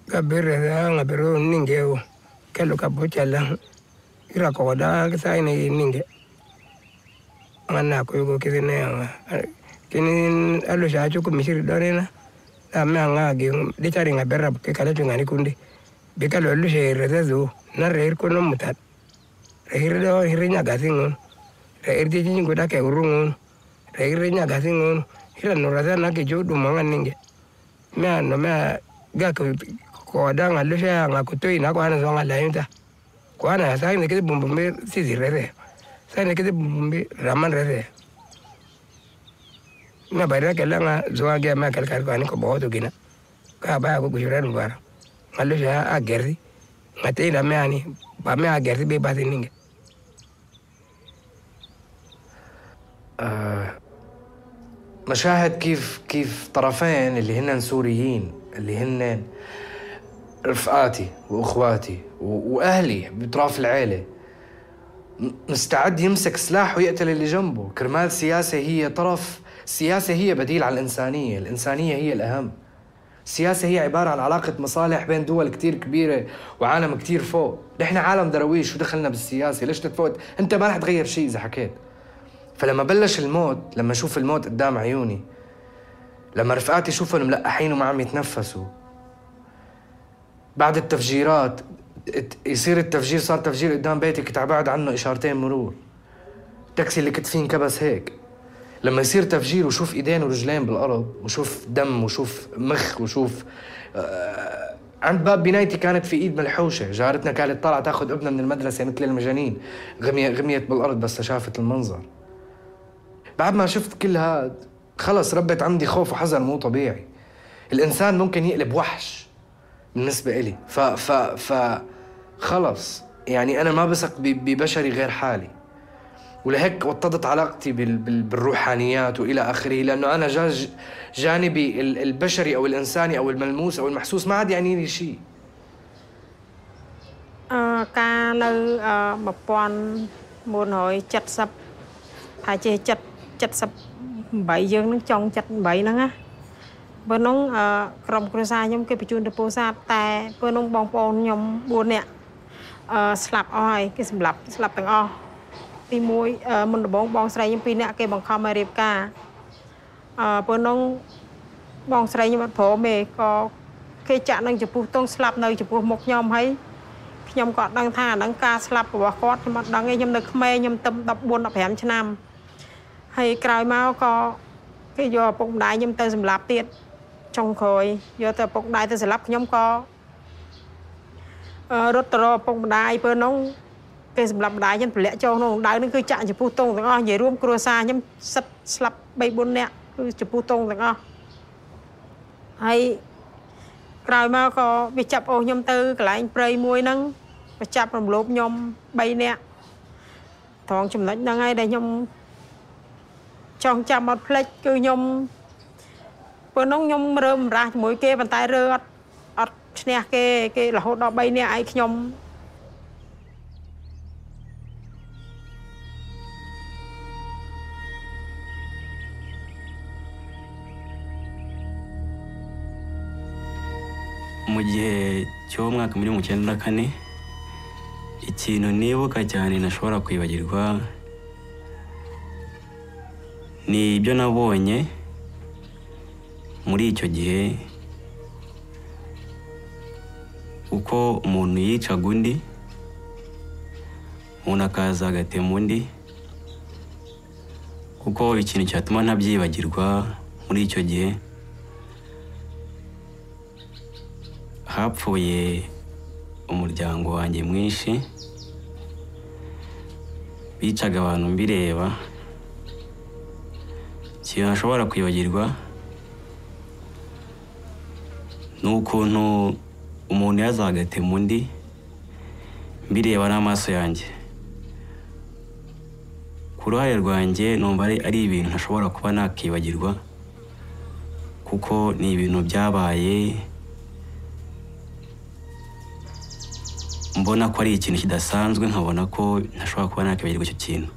kabireza ngabiro ninge kelo kabuchala ira ko da sai ne ninge mana ko yugo kizine kini alo shacho ko misiri dorena ama ngage de tari ngabera ke kala tungani kundi bikalo lu she rezo na reir ko no mutat reir do hirnya gasingon reir de jingo da ke urungon reir nya gasingon hira no raza na ke jodu manga ninge me no me ga ko da ngalo she nga ko toy na ko ana zonga la yunta ko ana sai ne ke bumbumbe sisi rere sai ne ke bumbumbe raman rere na bayra kala nga zoa ge ma kal kal ko ani ko bodo gina ka ba ko gujura ndwara ngalo she a gerdi ngate ila me ani ba me a gerdi be ba tininge مشاهد كيف طرفين اللي هن سوريين اللي هن رفقاتي واخواتي واهلي بطراف العيله مستعد يمسك سلاح ويقتل اللي جنبه كرمال سياسه هي طرف. السياسه هي بديل على الانسانيه هي الاهم. السياسه هي عباره عن علاقه مصالح بين دول كتير كبيره وعالم كتير فوق. نحن عالم درويش شو دخلنا بالسياسه؟ ليش تتفوت؟ انت ما رح تغير شيء اذا حكيت. فلما بلش الموت، لما اشوف الموت قدام عيوني، لما رفقاتي شوفهم ملقحين وما عم يتنفسوا، بعد التفجيرات يصير التفجير، صار تفجير قدام بيتي كنت عبعد عنه اشارتين مرور، التاكسي اللي كنت فيه انكبس هيك. لما يصير تفجير وشوف ايدين ورجلين بالارض وشوف دم وشوف مخ وشوف عند باب بنايتي كانت في ايد ملحوشه، جارتنا كانت طالعه تاخذ ابنها من المدرسه مثل المجانين، غميت بالارض بس شافت المنظر. بعد ما شفت كل هاد خلص ربت عندي خوف وحزن مو طبيعي. الانسان ممكن يقلب وحش بالنسبه إلي، خلص يعني انا ما بثق ببشري غير حالي. ولهيك وطدت علاقتي بالروحانيات والى اخره، لانه انا جانبي البشري او الانساني او الملموس او المحسوس ما عاد يعني لي شيء. كان مبون مونوي چتسب حاجه چتسب 8យើងនឹងចង់78ហ្នឹងណាបើនោះក្រុមគ្រួសារខ្ញុំគេបញ្ជូនទៅពោធិ៍សាត់តែពេលនោះបងប្អូនខ្ញុំ4នាក់ស្លាប់អស់ហើយគេសម្លាប់ទាំងអស់ទី1មុនដំបូងបងស្រីខ្ញុំ2នាក់គេបង្ខំឲ្យរៀបការពេលនោះបងស្រីខ្ញុំអត់ព្រមទេក៏គេចាក់នឹងចំពោះទងស្លាប់នៅចំពោះមុខខ្ញុំហើយខ្ញុំក៏អត់ដឹងថាអាហ្នឹងការស្លាប់របស់គាត់ខ្ញុំអត់ដឹងទេខ្ញុំនៅក្មេងខ្ញុំទៅ14 15ឆ្នាំហើយក្រោយមកក៏គេយកឪពុកម្ដាយខ្ញុំទៅសម្លាប់ទៀតចុងក្រោយយកទៅឪពុកម្ដាយទៅសម្លាប់ខ្ញុំក៏រត់ទៅរកឪពុកម្ដាយពេលនោះគេសម្លាប់ម្ដាយខ្ញុំទម្លាក់ចូលក្នុងដៅហ្នឹងគឺចាក់ចំពោះទងទាំងអស់និយាយរួមគ្រួសារខ្ញុំសិតស្លាប់ 3-4 នាក់គឺចំពោះទងទាំងអស់ហើយក្រោយមកក៏វាចាប់អូសខ្ញុំទៅកន្លែងព្រៃមួយហ្នឹងវាចាប់រំលោភខ្ញុំ3នាក់ត្រង់ចំណុចហ្នឹងហើយដែលខ្ញុំចង់ចាំអត់ភ្លេចគឺខ្ញុំពេលនោះខ្ញុំរើមរាស់ជាមួយគេប៉ុន្តែរើអត់ឈ្នះគេរហូតដល់3នាក់ឯងខ្ញុំ mu gihe cy'umwaka muri 1994 ikintu nibuka cyane nashobora kwibagirwa ni ibyo nabonye muri icyo gihe uko umuntu yicaga undi umuntu akaza agatema undi kuko ikintu cyatuma ntabyibagirwa muri icyo gihe hapfuye umuryango wanjye mwinshi bicaga abantu mbireba ikintu ntashobora kwibagirwa ni ukuntu umuntu yazagatema undi mbireba n'amaso yanjye ku ruhare rwanjye numva ari ibintu ntashobora kuba nakibagirwa kuko ni ibintu byabaye mbona ko ari ikintu kidasanzwe nkabona ko ntashobora kuba nakibagirwa icyo kintu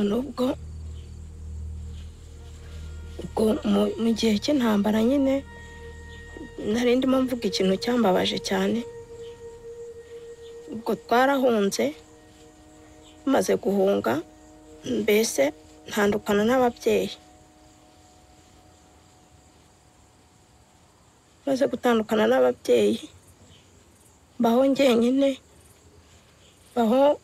nubwo ubwo mu gihe cy'intambara nyine nari ndimo mvuga ikintu cyambabaje cyane. Ubwo twarahunze, maze guhunga mbese ntandukana n'ababyeyi. Maze gutandukana n'ababyeyi baho njyenyine, baho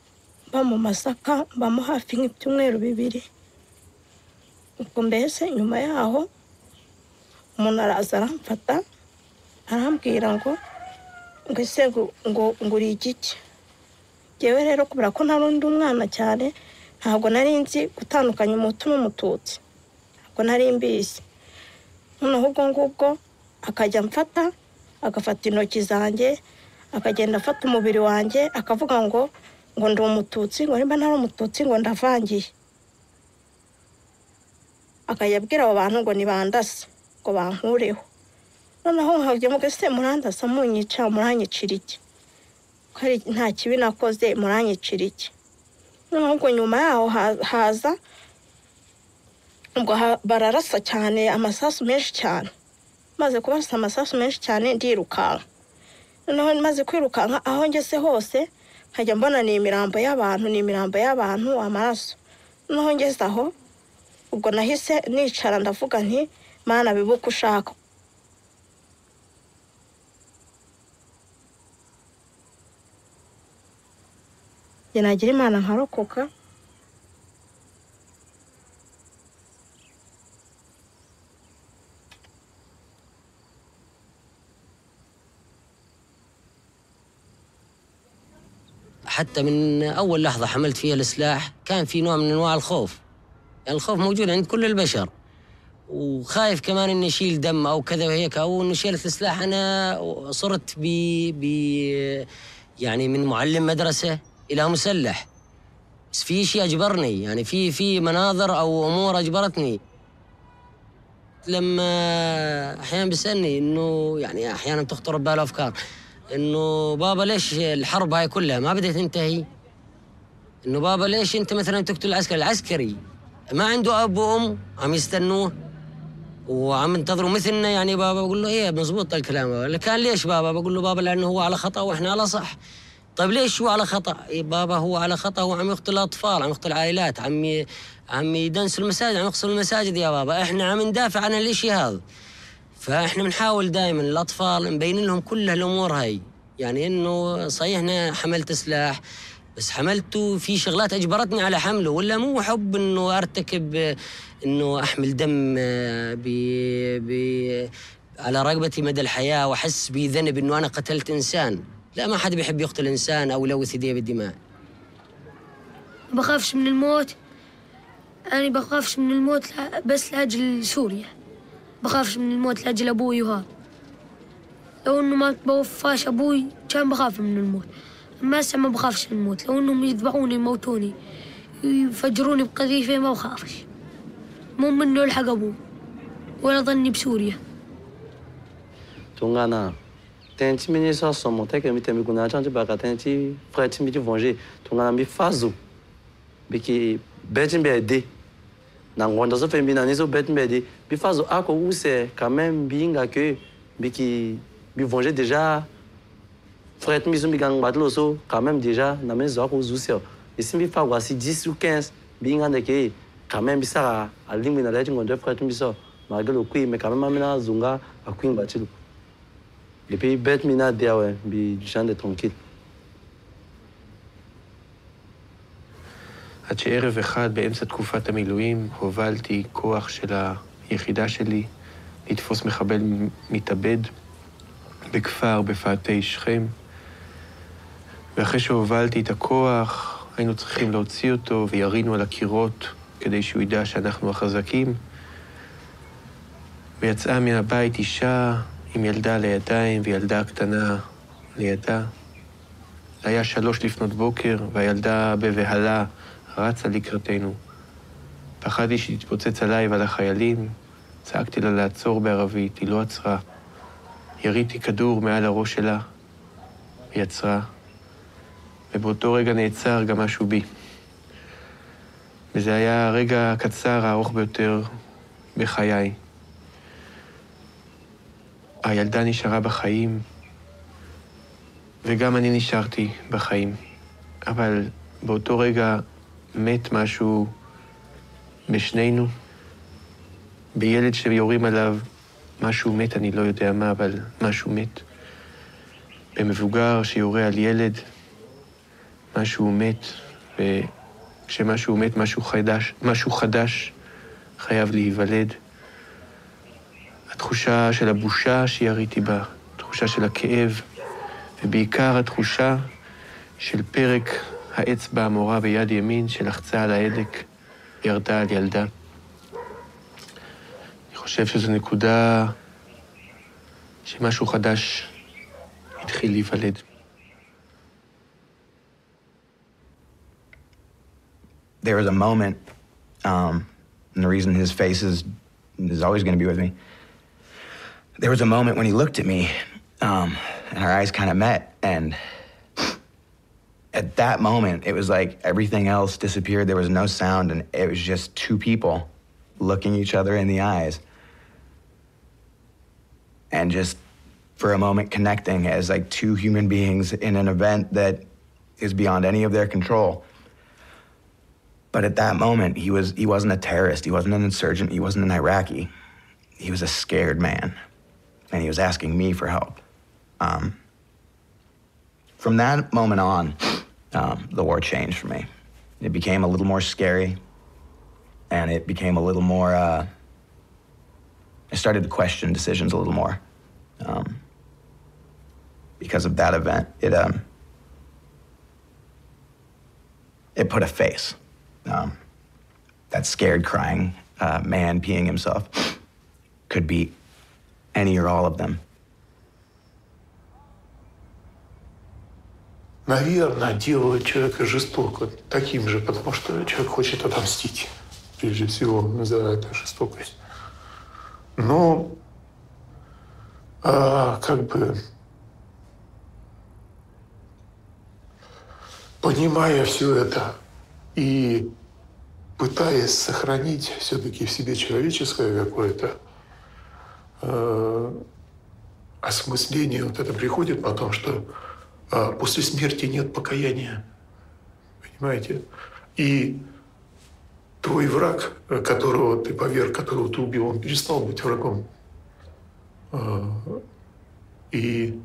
mu Masaka, bamo hafi nk'ibyumweru 2. Ubwo mbese nyuma yaho umuntu araza aramfata arambwira ngo ese ngo uri igiki. Yewe rero kubera ko nta rundi umwana cyane, ntabwo nari nzi gutandukanya umutu n'umututsi, ntabwo nari mbizi. Noneho ubwo ngubwo akajya amfata, agafata intoki zanjye, akagenda afata umubiri wanjye, akavuga ngo ndi umututsi, ngo nimba ntari umututsi ngo ndavangiye. Akajya abwira abo bantu ngo nibandase, ngo bankureho. Noneho nkabye mu gese murandasa munyica, muranyicira iki? Kari nta kibi nakoze, muranyicira iki? Noneho ubwo nyuma yaho haza ubwo bararasa cyane, amasasu menshi cyane. Maze kubasa amasasu menshi cyane ndirukanka. Noneho maze kwirukanka aho ngeze hose nkajya mbona ni imirambo y'abantu, amaraso. Noneho ngeze aho ubwo nahise nicara ndavuga nti Mana bibuka ushaka. Nagira Imana nkarokoka. حتى من أول لحظة حملت فيها السلاح كان في نوع من أنواع الخوف. يعني الخوف موجود عند كل البشر، وخايف كمان إني أشيل دم أو كذا وهيك، أو إنه شيلت السلاح. أنا صرت يعني من معلم مدرسة إلى مسلح، بس في شيء أجبرني، يعني في مناظر أو أمور أجبرتني. لما أحيانا بيسألني إنه يعني أحيانا تخطر بباله أفكار إنه بابا ليش الحرب هاي كلها ما بدها تنتهي؟ إنه بابا ليش أنت مثلا تقتل العسكري ما عنده أب وأم عم يستنوه وعم ينتظروا مثلنا. يعني بابا بقول له إيه مزبوط الكلام بابا. كان ليش بابا؟ بقول له بابا لأنه هو على خطأ وإحنا على صح. طيب ليش هو على خطأ؟ إيه بابا هو على خطأ، هو عم يقتل الأطفال، عم يقتل عائلات، عم يدنس المساجد، عم يقصر المساجد يا بابا. إحنا عم ندافع عن الإشي هذا. فإحنا بنحاول دائما الأطفال نبين لهم كل هالأمور هاي. يعني إنه صحيح أنا حملت سلاح، بس حملته في شغلات أجبرتني على حمله، ولا مو حب إنه أرتكب إنه أحمل دم على رقبتي مدى الحياة وأحس بذنب إنه أنا قتلت إنسان. لا، ما حد بيحب يقتل إنسان أو يلوث يديه بالدماء. بخافش من الموت. أنا بخافش من الموت بس لأجل سوريا. بخافش من الموت لأجل أبوي وهذا. لو إنه ما بوفاش أبوي كان بخاف من الموت. أما هسه ما بخافش من الموت. لو إنهم يذبحوني يموتوني يفجروني بقذيفة ما بخافش. مو منه الحق أبوي ولا ظني بسوريا. 동안아, tenci mini só somo, até que me tem que na gente baga tenci, frete me de venger, 동안아 me fazo, porque betim bede, na onda só femina nisso betim bede, me fazo a co use, quand même binga que, porque me venger déjà, frete me zumbi gang batlo so, quand même déjà na maison co use, e se me fago assim 10 ou 15, binga de que, quand même bisa a língua na rede quando frete me só, mas aquilo que me quand même amena zunga a queen batilo. לפי בית מינה דיאווה, בג'אן דה טרונקיל. עד שערב אחד באמצע תקופת המילואים הובלתי כוח של היחידה שלי לתפוס מחבל מתאבד בכפר בפאתי שכם. ואחרי שהובלתי את הכוח היינו צריכים להוציא אותו וירינו על הקירות כדי שהוא ידע שאנחנו החזקים. ויצאה מהבית אישה עם ילדה לידיים וילדה קטנה לידה. היה 3 לפנות בוקר והילדה בבהלה רצה לקראתנו. פחדתי שתתפוצץ עליי ועל החיילים. צעקתי לה לעצור בערבית, היא לא עצרה. יריתי כדור מעל הראש שלה, היא עצרה. ובאותו רגע נעצר גם משהו בי. וזה היה הרגע הקצר הארוך ביותר בחיי. הילדה נשארה בחיים, וגם אני נשארתי בחיים. אבל באותו רגע מת משהו בשנינו. בילד שיורים עליו, משהו מת, אני לא יודע מה, אבל משהו מת. במבוגר שיורה על ילד, משהו מת, וכשמשהו מת, משהו חדש חייב להיוולד. התחושה של הבושה שיריתי בה, התחושה של הכאב, ובעיקר התחושה של פרק האצבע המורה ביד ימין שלחצה על ההדק, ירדה על ילדה. אני חושב שזו נקודה שמשהו חדש התחיל להיוולד. There was a moment, and the reason his face is always going to be with me. There was a moment when he looked at me, and our eyes kind of met, and at that moment, it was like everything else disappeared. There was no sound, and it was just two people looking each other in the eyes, and just for a moment connecting as like two human beings in an event that is beyond any of their control. But at that moment, he wasn't a terrorist, he wasn't an insurgent, he wasn't an Iraqi. He was a scared man, and he was asking me for help. From that moment on, the war changed for me. It became a little more scary, and it became a little more, I started to question decisions a little more. Because of that event, it put a face. That scared, crying man peeing himself could be any or all of them. Наверное, делает человека жестоко таким же, потому что человек хочет отомстить, прежде всего, за эту жестокость. Но, как бы, понимая все это и пытаясь сохранить все-таки в себе человеческое какое-то осмысление, вот это приходит потом, что после смерти нет покаяния. Понимаете? И твой враг, которого ты поверг, которого ты убил, он перестал быть врагом. И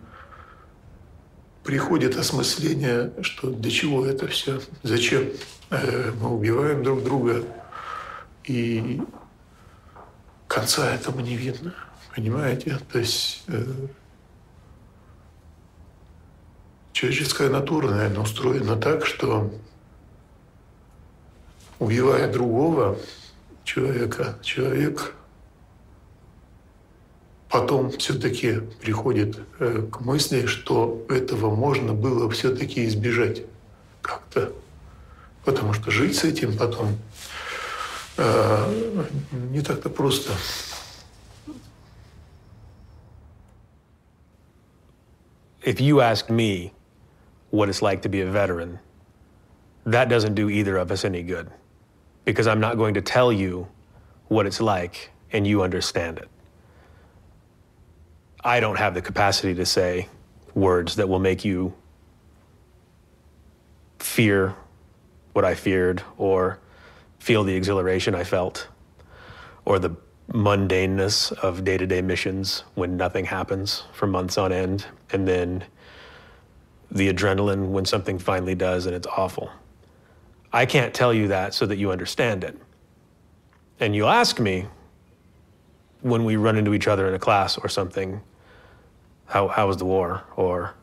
приходит осмысление, что для чего это все, зачем мы убиваем друг друга, и конца этому не видно. Понимаете? То есть человеческая натура, наверное, устроена так, что, убивая другого человека, человек потом все-таки приходит к мысли, что этого можно было все-таки избежать как-то. Потому что жить с этим потом не так-то просто. If you ask me what it's like to be a veteran, that doesn't do either of us any good, because I'm not going to tell you what it's like and you understand it. I don't have the capacity to say words that will make you fear what I feared, or feel the exhilaration I felt, or the mundaneness of day-to-day missions when nothing happens for months on end, and then the adrenaline when something finally does and it's awful. I can't tell you that so that you understand it. And you'll ask me when we run into each other in a class or something, how was the war? Or,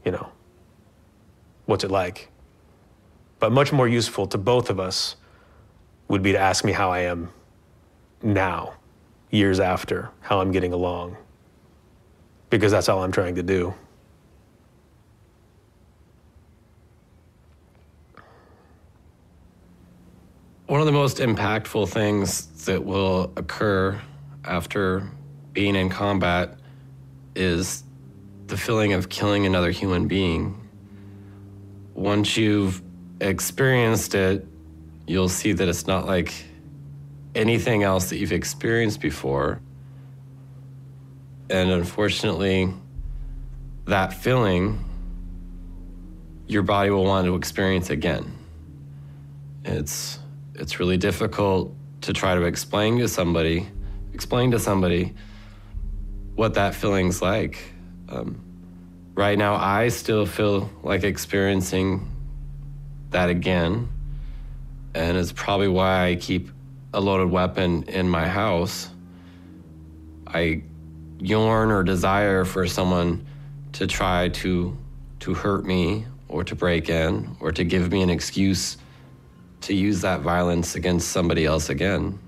you know, what's it like? But much more useful to both of us would be to ask me how I am now, years after, how I'm getting along. Because that's all I'm trying to do. One of the most impactful things that will occur after being in combat is the feeling of killing another human being. Once you've experienced it, you'll see that it's not like anything else that you've experienced before. And unfortunately, that feeling, your body will want to experience again. It's really difficult to try to explain to somebody what that feeling's like. Right now, I still feel like experiencing that again, and it's probably why I keep a loaded weapon in my house. I yearn or desire for someone to try to hurt me or to break in or to give me an excuse to use that violence against somebody else again.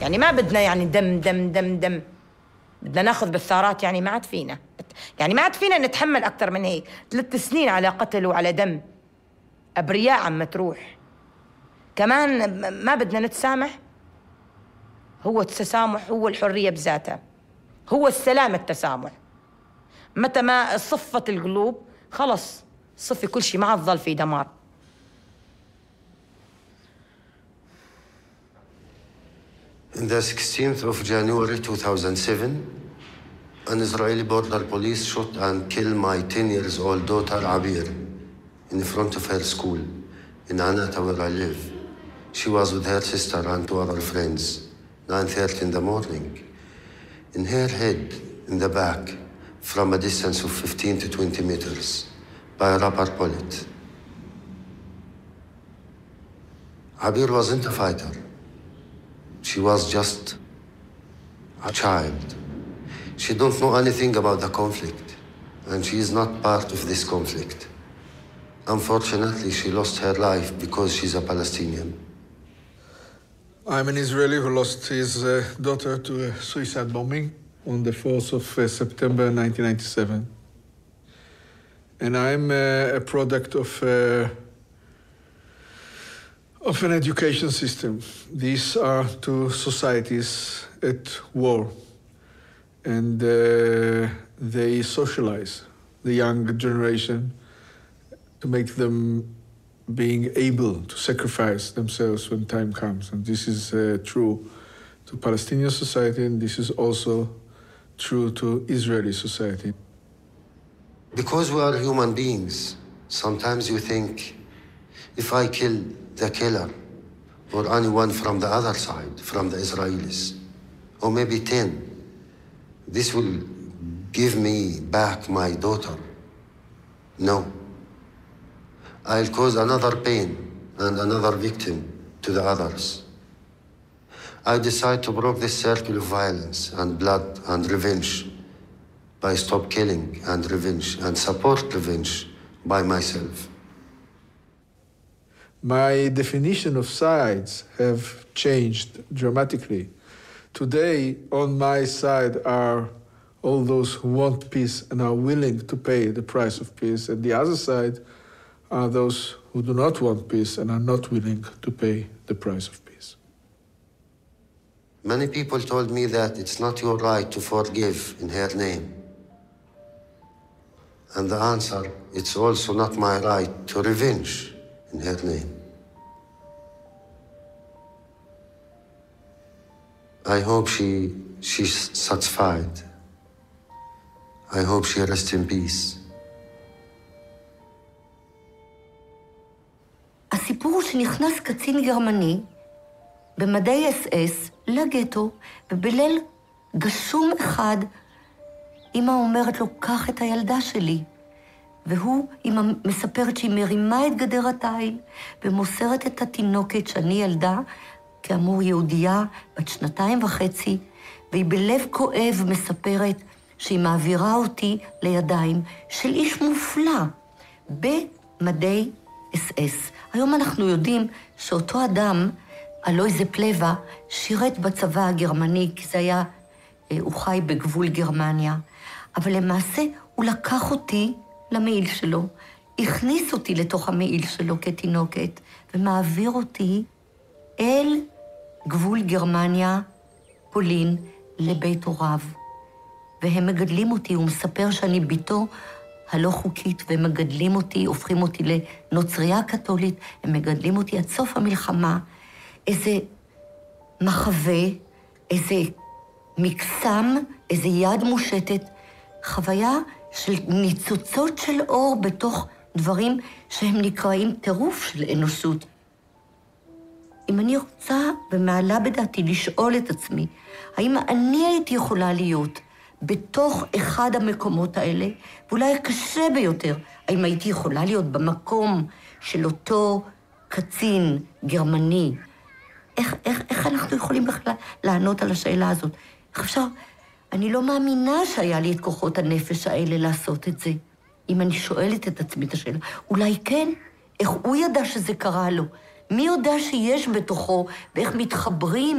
يعني ما بدنا يعني دم دم دم دم، بدنا ناخذ بالثارات. يعني ما عاد فينا، يعني ما عاد فينا نتحمل أكثر من هيك. 3 سنين على قتل وعلى دم، أبرياء عم تروح. كمان ما بدنا نتسامح. هو التسامح هو الحرية بذاتها، هو السلام التسامح. متى ما صفت القلوب خلص صفي كل شيء، ما عاد ظل في دمار. On the 16th of January 2007, an Israeli border police shot and killed my 10-year-old daughter Abir in front of her school in Anata, where I live. She was with her sister and 2 other friends, 9:30 in the morning. In her head, in the back, from a distance of 15 to 20 meters, by a rubber bullet. Abir wasn't a fighter. She was just a child. She don't know anything about the conflict, and she is not part of this conflict. Unfortunately, she lost her life because she's a Palestinian. I'm an Israeli who lost his daughter to a suicide bombing on the 4th of September 1997. And I'm a product of an education system. These are 2 societies at war, and they socialize the young generation to make them being able to sacrifice themselves when time comes. And this is true to Palestinian society, and this is also true to Israeli society. Because we are human beings, sometimes you think, if I kill the killer, or anyone from the other side, from the Israelis, or maybe 10, this will give me back my daughter. No. I'll cause another pain and another victim to the others. I decide to break this circle of violence and blood and revenge by stop killing and revenge and support revenge by myself. My definition of sides have changed dramatically. Today, on my side are all those who want peace and are willing to pay the price of peace, and the other side are those who do not want peace and are not willing to pay the price of peace. Many people told me that it's not your right to forgive in her name. And the answer, it's also not my right to revenge in her name. I hope she's satisfied. I hope she rests in peace. הסיפור הוא שנכנס קצין גרמני במדי אס-אס לגטו, ובליל גשום אחד אמא אומרת לו, קח את הילדה שלי. והוא, אמא מספרת שהיא מרימה את גדר התיל ומוסרת את התינוקת שאני ילדה, כאמור יהודייה בת 2.5, והיא בלב כואב מספרת שהיא מעבירה אותי לידיים של איש מופלא במדי אס-אס. היום אנחנו יודעים שאותו אדם, אלויזה פלווה, שירת בצבא הגרמני, כי זה היה, הוא חי בגבול גרמניה. אבל למעשה הוא לקח אותי למעיל שלו, הכניס אותי לתוך המעיל שלו כתינוקת, ומעביר אותי אל גבול גרמניה, פולין, לבית הוריו. והם מגדלים אותי, הוא מספר שאני ביתו הלא חוקית, והם מגדלים אותי, הופכים אותי לנוצריה קתולית, הם מגדלים אותי עד סוף המלחמה, איזה מחווה, איזה מקסם, איזה יד מושטת, חוויה של ניצוצות של אור בתוך דברים שהם נקראים טירוף של אנושות. אם אני רוצה ומעלה בדעתי לשאול את עצמי, האם אני הייתי יכולה להיות בתוך אחד המקומות האלה, ואולי הקשה ביותר, האם הייתי יכולה להיות במקום של אותו קצין גרמני? איך אנחנו יכולים בכלל לענות על השאלה הזאת? איך אפשר? אני לא מאמינה שהיה לי את כוחות הנפש האלה לעשות את זה. אם אני שואלת את עצמי את השאלה, אולי כן? איך הוא ידע שזה קרה לו? מי יודע שיש בתוכו, ואיך מתחברים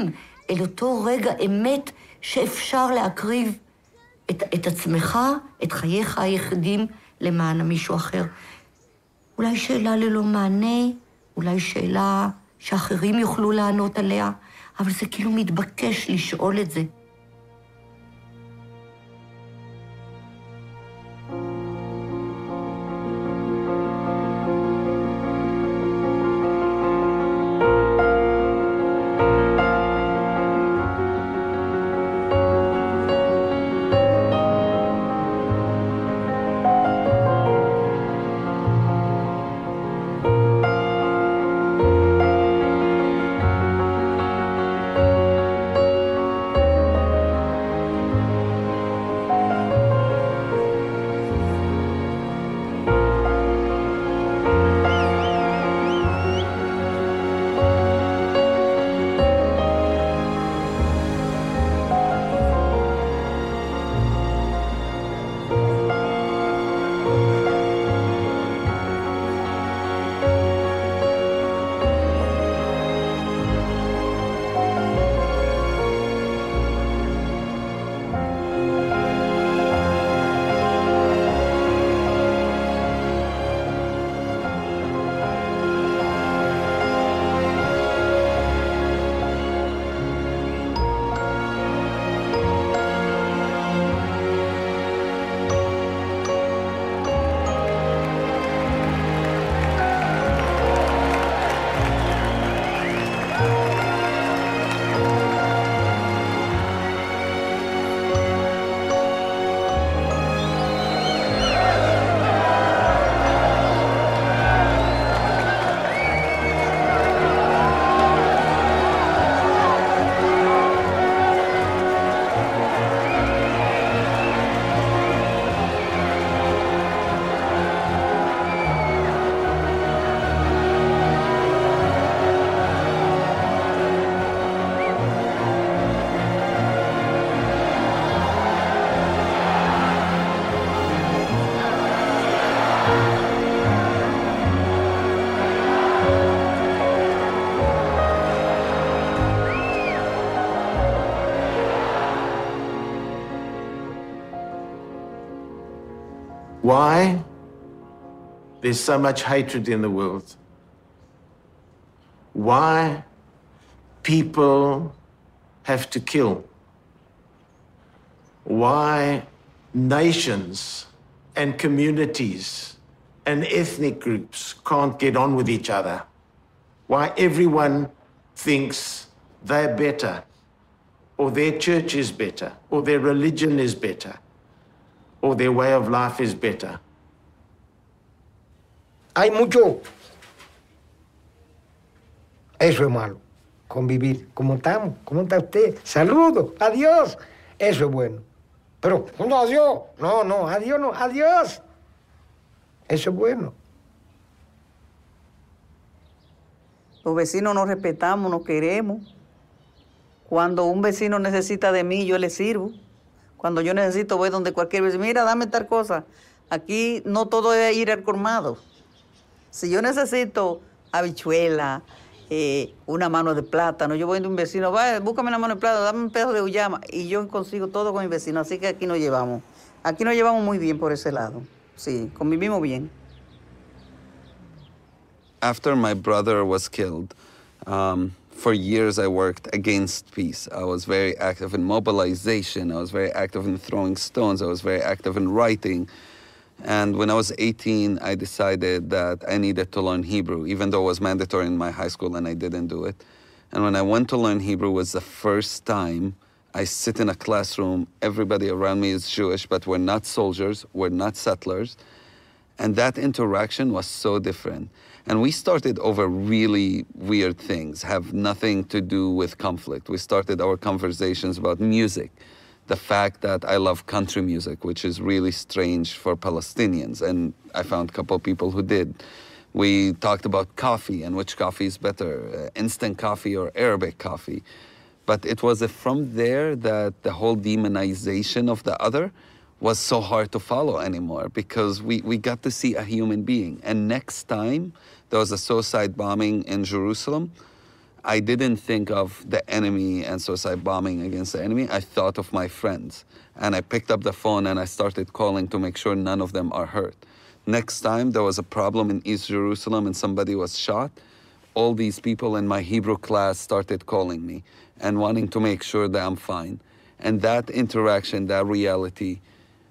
אל אותו רגע אמת שאפשר להקריב את עצמך, את חייך היחידים, למען מישהו אחר. אולי שאלה ללא מענה, אולי שאלה שאחרים יוכלו לענות עליה, אבל זה כאילו מתבקש לשאול את זה. Why there's so much hatred in the world? Why people have to kill? Why nations and communities and ethnic groups can't get on with each other? Why everyone thinks they're better, or their church is better, or their religion is better, or their way of life is better. Hay mucho. Eso es malo. Convivir. ¿Cómo estamos? ¿Cómo está usted? Saludos. Adiós. Eso es bueno. Pero, no, adiós. No, no, adiós, no, adiós. Eso es bueno. Los vecinos nos respetamos, nos queremos. Cuando un vecino necesita de mí, yo le sirvo. Cuando yo necesito, voy donde cualquier vecino. Mira, dame tal cosa. Aquí no todo es ir al colmado. Si yo necesito habichuela, una mano de plátano, yo voy de un vecino, va, búscame una mano de plátano, dame un pedazo de uyama, y yo consigo todo con mi vecino. Así que aquí nos llevamos. Aquí nos llevamos muy bien por ese lado. Sí, convivimos bien. After my brother was killed, for years I worked against peace. I was very active in mobilization. I was very active in throwing stones. I was very active in writing. And when I was 18, I decided that I needed to learn Hebrew, even though it was mandatory in my high school and I didn't do it. And when I went to learn Hebrew, it was the first time I sit in a classroom, everybody around me is Jewish, but we're not soldiers, we're not settlers. And that interaction was so different. And we started over really weird things, have nothing to do with conflict. We started our conversations about music. The fact that I love country music, which is really strange for Palestinians, and I found a couple of people who did. We talked about coffee and which coffee is better, instant coffee or Arabic coffee. But it was from there that the whole demonization of the other was so hard to follow anymore, because we got to see a human being. And next time there was a suicide bombing in Jerusalem, I didn't think of the enemy and suicide bombing against the enemy. I thought of my friends. And I picked up the phone and I started calling to make sure none of them are hurt. Next time there was a problem in East Jerusalem and somebody was shot, all these people in my Hebrew class started calling me and wanting to make sure that I'm fine. And that interaction, that reality,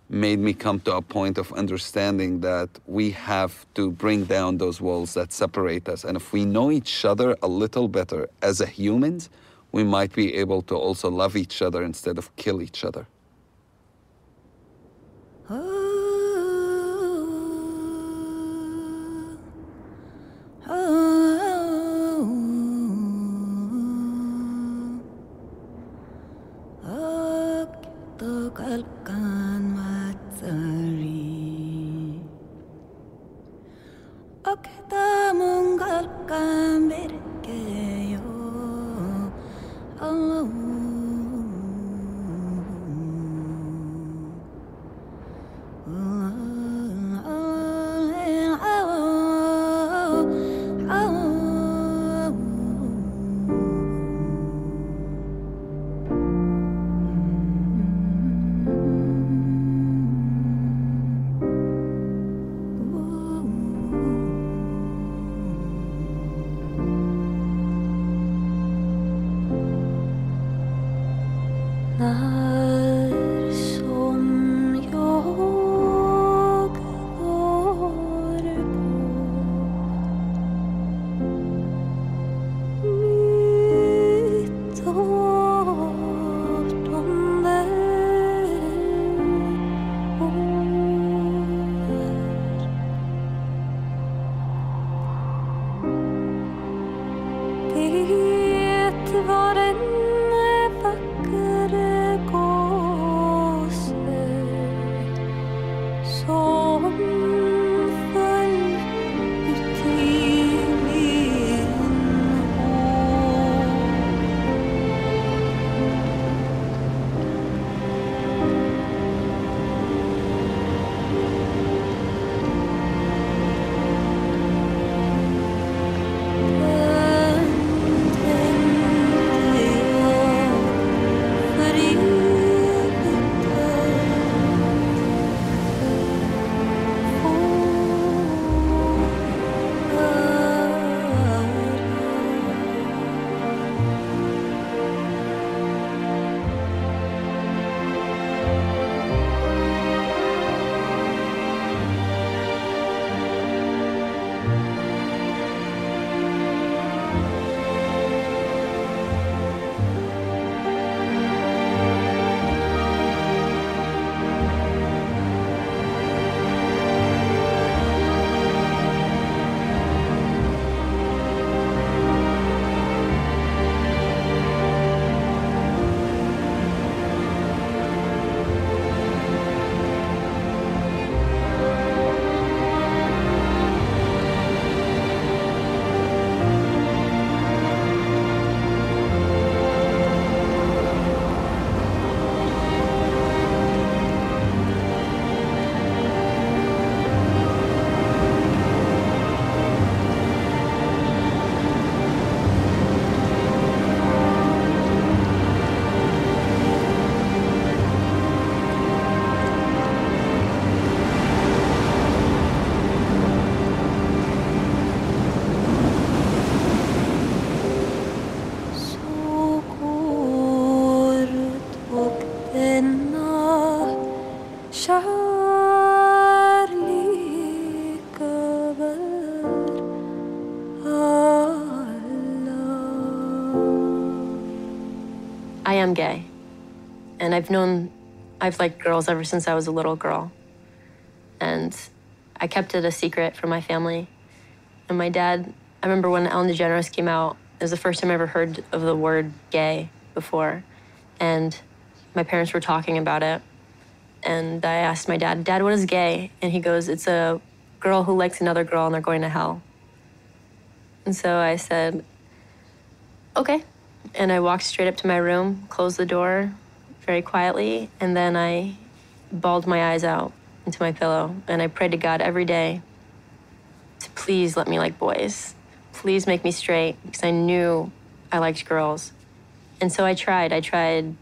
made me come to a point of understanding that we have to bring down those walls that separate us. And if we know each other a little better as a humans, we might be able to also love each other instead of kill each other. am gay. And I've liked girls ever since I was a little girl. And I kept it a secret from my family. And my dad, I remember when Ellen DeGeneres came out, it was the first time I ever heard of the word gay before. And my parents were talking about it. And I asked my dad, "Dad, what is gay?" And he goes, "It's a girl who likes another girl and they're going to hell." And so I said, "Okay." And I walked straight up to my room, closed the door very quietly, and then I bawled my eyes out into my pillow. And I prayed to God every day to please let me like boys. Please make me straight, because I knew I liked girls. And so I tried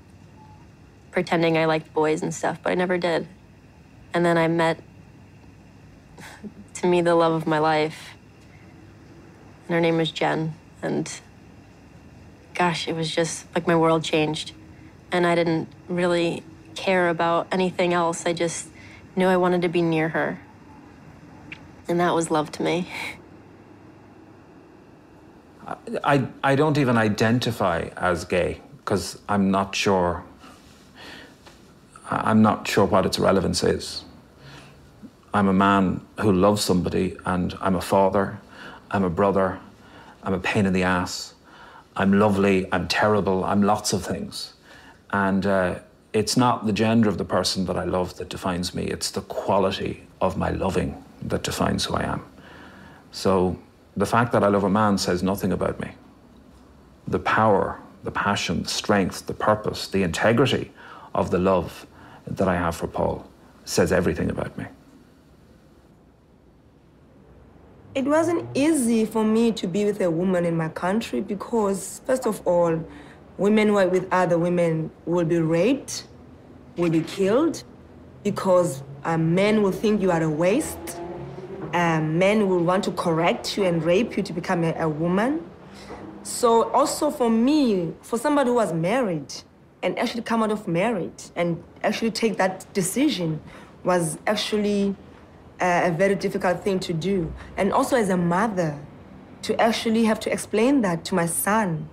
pretending I liked boys and stuff, but I never did. And then I met, to me, the love of my life. And her name was Jen. And gosh, it was just like my world changed. And I didn't really care about anything else. I just knew I wanted to be near her. And that was love to me. I don't even identify as gay because I'm not sure what its relevance is. I'm a man who loves somebody, and I'm a father, I'm a brother, I'm a pain in the ass, I'm lovely, I'm terrible, I'm lots of things. And it's not the gender of the person that I love that defines me, it's the quality of my loving that defines who I am. So the fact that I love a man says nothing about me. The power, the passion, the strength, the purpose, the integrity of the love that I have for Paul says everything about me. It wasn't easy for me to be with a woman in my country because, first of all, women who are with other women will be raped, will be killed, because men will think you are a waste. Men will want to correct you and rape you to become a woman. So also for me, for somebody who was married and actually come out of marriage and actually take that decision was actually a very difficult thing to do. And also as a mother, to actually have to explain that to my son,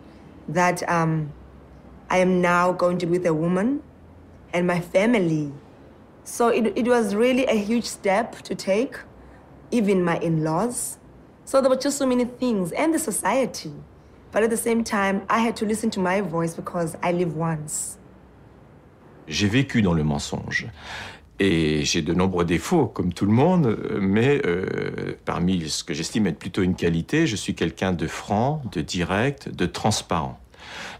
that I am now going to be with a woman and my family. So it was really a huge step to take, even my in-laws. So there were just so many things, and the society. But at the same time, I had to listen to my voice because I live once. J'ai vécu dans le mensonge. Et j'ai de nombreux défauts, comme tout le monde, mais parmi ce que j'estime être plutôt une qualité, je suis quelqu'un de franc, de direct, de transparent.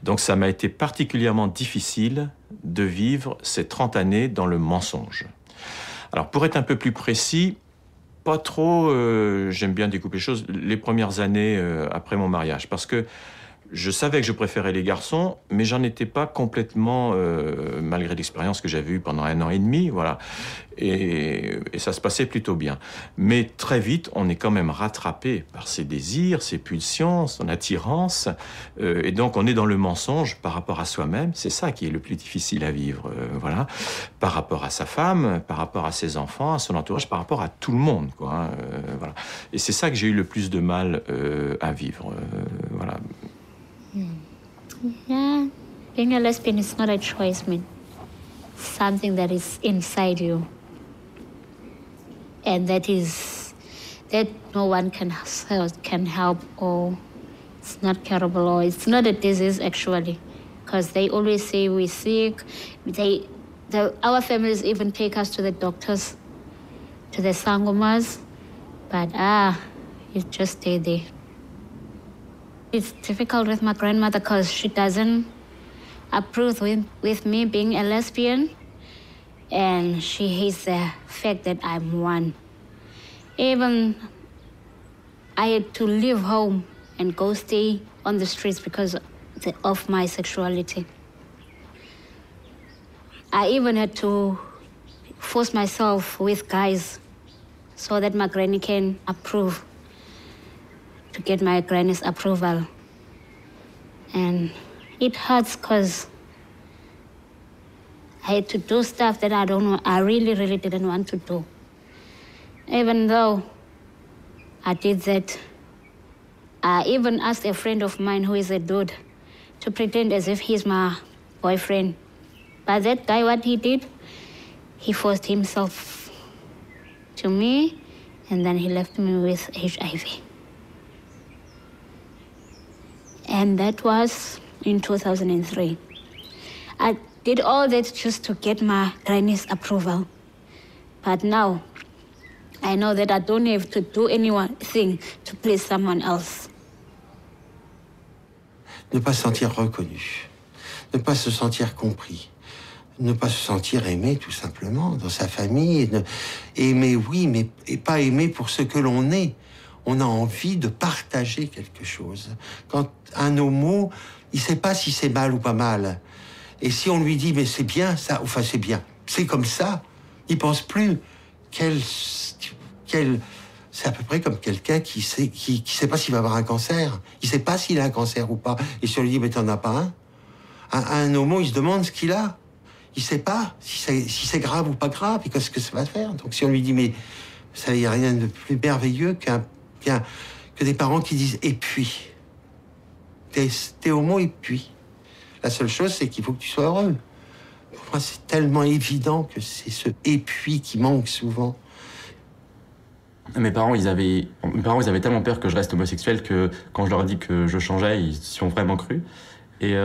Donc ça m'a été particulièrement difficile de vivre ces 30 années dans le mensonge. Alors pour être un peu plus précis, pas trop, j'aime bien découper les choses, les premières années après mon mariage, parce que je savais que je préférais les garçons, mais j'en étais pas complètement, malgré l'expérience que j'avais eue pendant 1 an et demi, voilà. Et ça se passait plutôt bien. Mais très vite, on est quand même rattrapé par ses désirs, ses pulsions, son attirance. Et donc, on est dans le mensonge par rapport à soi-même. C'est ça qui est le plus difficile à vivre, voilà. Par rapport à sa femme, par rapport à ses enfants, à son entourage, par rapport à tout le monde, quoi. Hein, voilà. Et c'est ça que j'ai eu le plus de mal à vivre, voilà. Yeah, being a lesbian is not a choice, man. Something that is inside you. And that no one can help, or it's not curable, or it's not a disease actually. Because they always say we're sick. Our families even take us to the doctors, to the sangomas, but you just stay there. It's difficult with my grandmother because she doesn't approve with me being a lesbian, and she hates the fact that I'm one. Even I had to leave home and go stay on the streets because of my sexuality. I even had to force myself with guys so that my granny can approve, to get my granny's approval. And it hurts because I had to do stuff that I really, really didn't want to do. Even though I did that, I even asked a friend of mine who is a dude to pretend as if he's my boyfriend. But that guy, what he did, he forced himself to me, and then he left me with HIV. And that was in 2003. I did all that just to get my granny's approval. But now, I know that I don't have to do anything to please someone else. Ne pas se sentir reconnu, ne pas se sentir compris, ne pas se sentir aimé tout simplement dans sa famille. Aimer, oui, mais pas aimer pour ce que l'on est. On a envie de partager quelque chose. Quand un homo, il ne sait pas si c'est mal ou pas mal. Et si on lui dit, mais c'est bien ça, enfin c'est bien, c'est comme ça, il ne pense plus. C'est à peu près comme quelqu'un qui sait pas s'il va avoir un cancer. Il ne sait pas s'il a un cancer ou pas. Et si on lui dit, mais t'en as pas un, un homo, il se demande ce qu'il a. Il ne sait pas si c'est grave ou pas grave et qu'est-ce que ça va faire. Donc si on lui dit, mais ça, il n'y a rien de plus merveilleux que des parents qui disent, et puis, t'es homo et puis. La seule chose, c'est qu'il faut que tu sois heureux. Pour moi, c'est tellement évident que c'est ce « et puis » qui manque souvent. Mes parents, ils avaient tellement peur que je reste homosexuel que quand je leur ai dit que je changeais, ils s'y ont vraiment cru. Et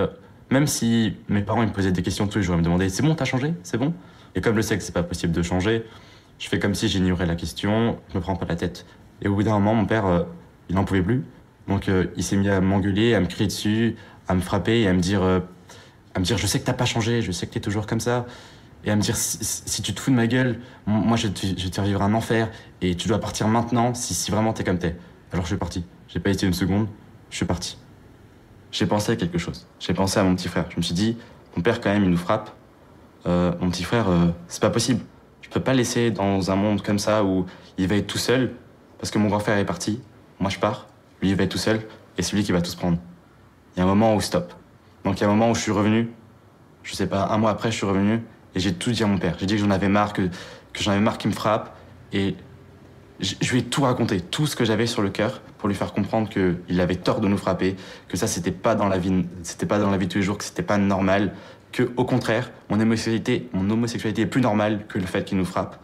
même si mes parents ils me posaient des questions tous les jours, ils me demandaient « c'est bon, t'as changé? C'est bon ?» Et comme je sais que c'est pas possible de changer, je fais comme si j'ignorais la question, je me prends pas la tête. Et au bout d'un moment, mon père, il n'en pouvait plus. Donc il s'est mis à m'engueuler, à me crier dessus, à me frapper et à me dire je sais que t'as pas changé, je sais que t'es toujours comme ça, et à me dire si tu te fous de ma gueule, moi je vais te faire vivre un enfer et tu dois partir maintenant si vraiment t'es comme t'es. Alors je suis parti. J'ai pas hésité une seconde, je suis parti. J'ai pensé à quelque chose. J'ai pensé à mon petit frère. Je me suis dit mon père quand même il nous frappe. Mon petit frère c'est pas possible. Je peux pas le laisser dans un monde comme ça où il va être tout seul parce que mon grand frère est parti. Moi je pars, lui il va être tout seul et c'est lui qui va tout se prendre. Il y a un moment où stop. Donc il y a un moment où je suis revenu, je sais pas, un mois après je suis revenu et j'ai tout dit à mon père. J'ai dit que j'en avais marre, que j'en avais marre qu'il me frappe et je lui ai tout raconté, tout ce que j'avais sur le cœur pour lui faire comprendre qu'il avait tort de nous frapper, que ça c'était pas dans la vie de tous les jours, que c'était pas normal, que au contraire mon homosexualité est plus normale que le fait qu'il nous frappe.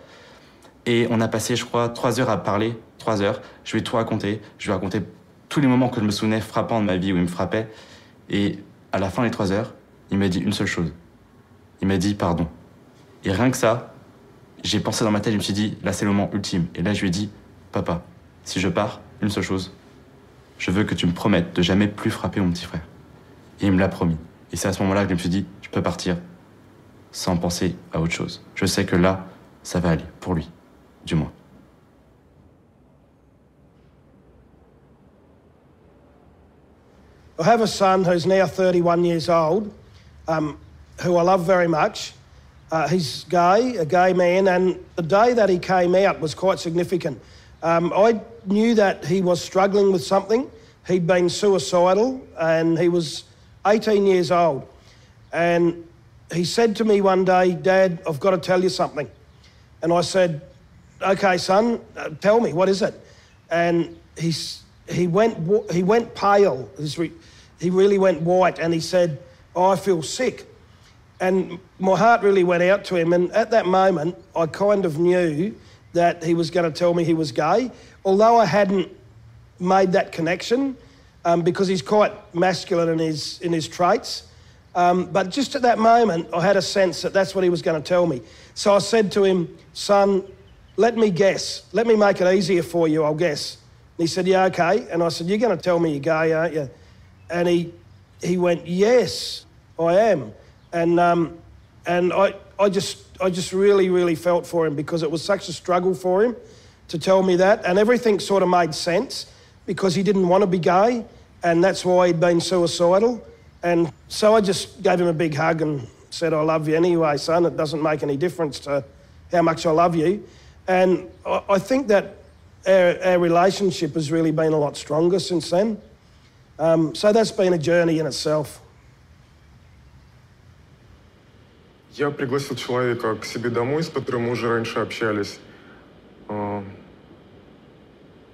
Et on a passé je crois 3 heures à parler, 3 heures, je lui ai tout raconté, je lui ai raconté tous les moments que je me souvenais frappants de ma vie où il me frappait et à la fin des 3 heures, il m'a dit une seule chose. Il m'a dit pardon. Et rien que ça, j'ai pensé dans ma tête, je me suis dit, là c'est le moment ultime. Et là je lui ai dit, papa, si je pars, une seule chose, je veux que tu me promettes de jamais plus frapper mon petit frère. Et il me l'a promis. Et c'est à ce moment-là que je me suis dit, je peux partir sans penser à autre chose. Je sais que là, ça va aller, pour lui, du moins. I have a son who's now 31 years old, who I love very much. He's gay, a gay man, and the day that he came out was quite significant. I knew that he was struggling with something. He'd been suicidal, and he was 18 years old. And he said to me one day, "Dad, I've got to tell you something." And I said, "Okay, son, tell me, what is it?" And he went pale. He really went white, and he said, "Oh, I feel sick." And my heart really went out to him. And at that moment, I kind of knew that he was going to tell me he was gay, although I hadn't made that connection because he's quite masculine in his traits. But just at that moment, I had a sense that that's what he was going to tell me. So I said to him, "Son, let me guess. Let me make it easier for you, I'll guess." And he said, "Yeah, okay." And I said, "You're going to tell me you're gay, aren't you?" And he went, "Yes, I am." And I just really felt for him because it was such a struggle for him to tell me that. And everything sort of made sense because he didn't want to be gay, and that's why he'd been suicidal. And so I just gave him a big hug and said, "I love you anyway, son. It doesn't make any difference to how much I love you." And I think that our relationship has really been a lot stronger since then. So that's been a journey in itself. Я пригласил человека к себе домой, с которым мы уже раньше общались.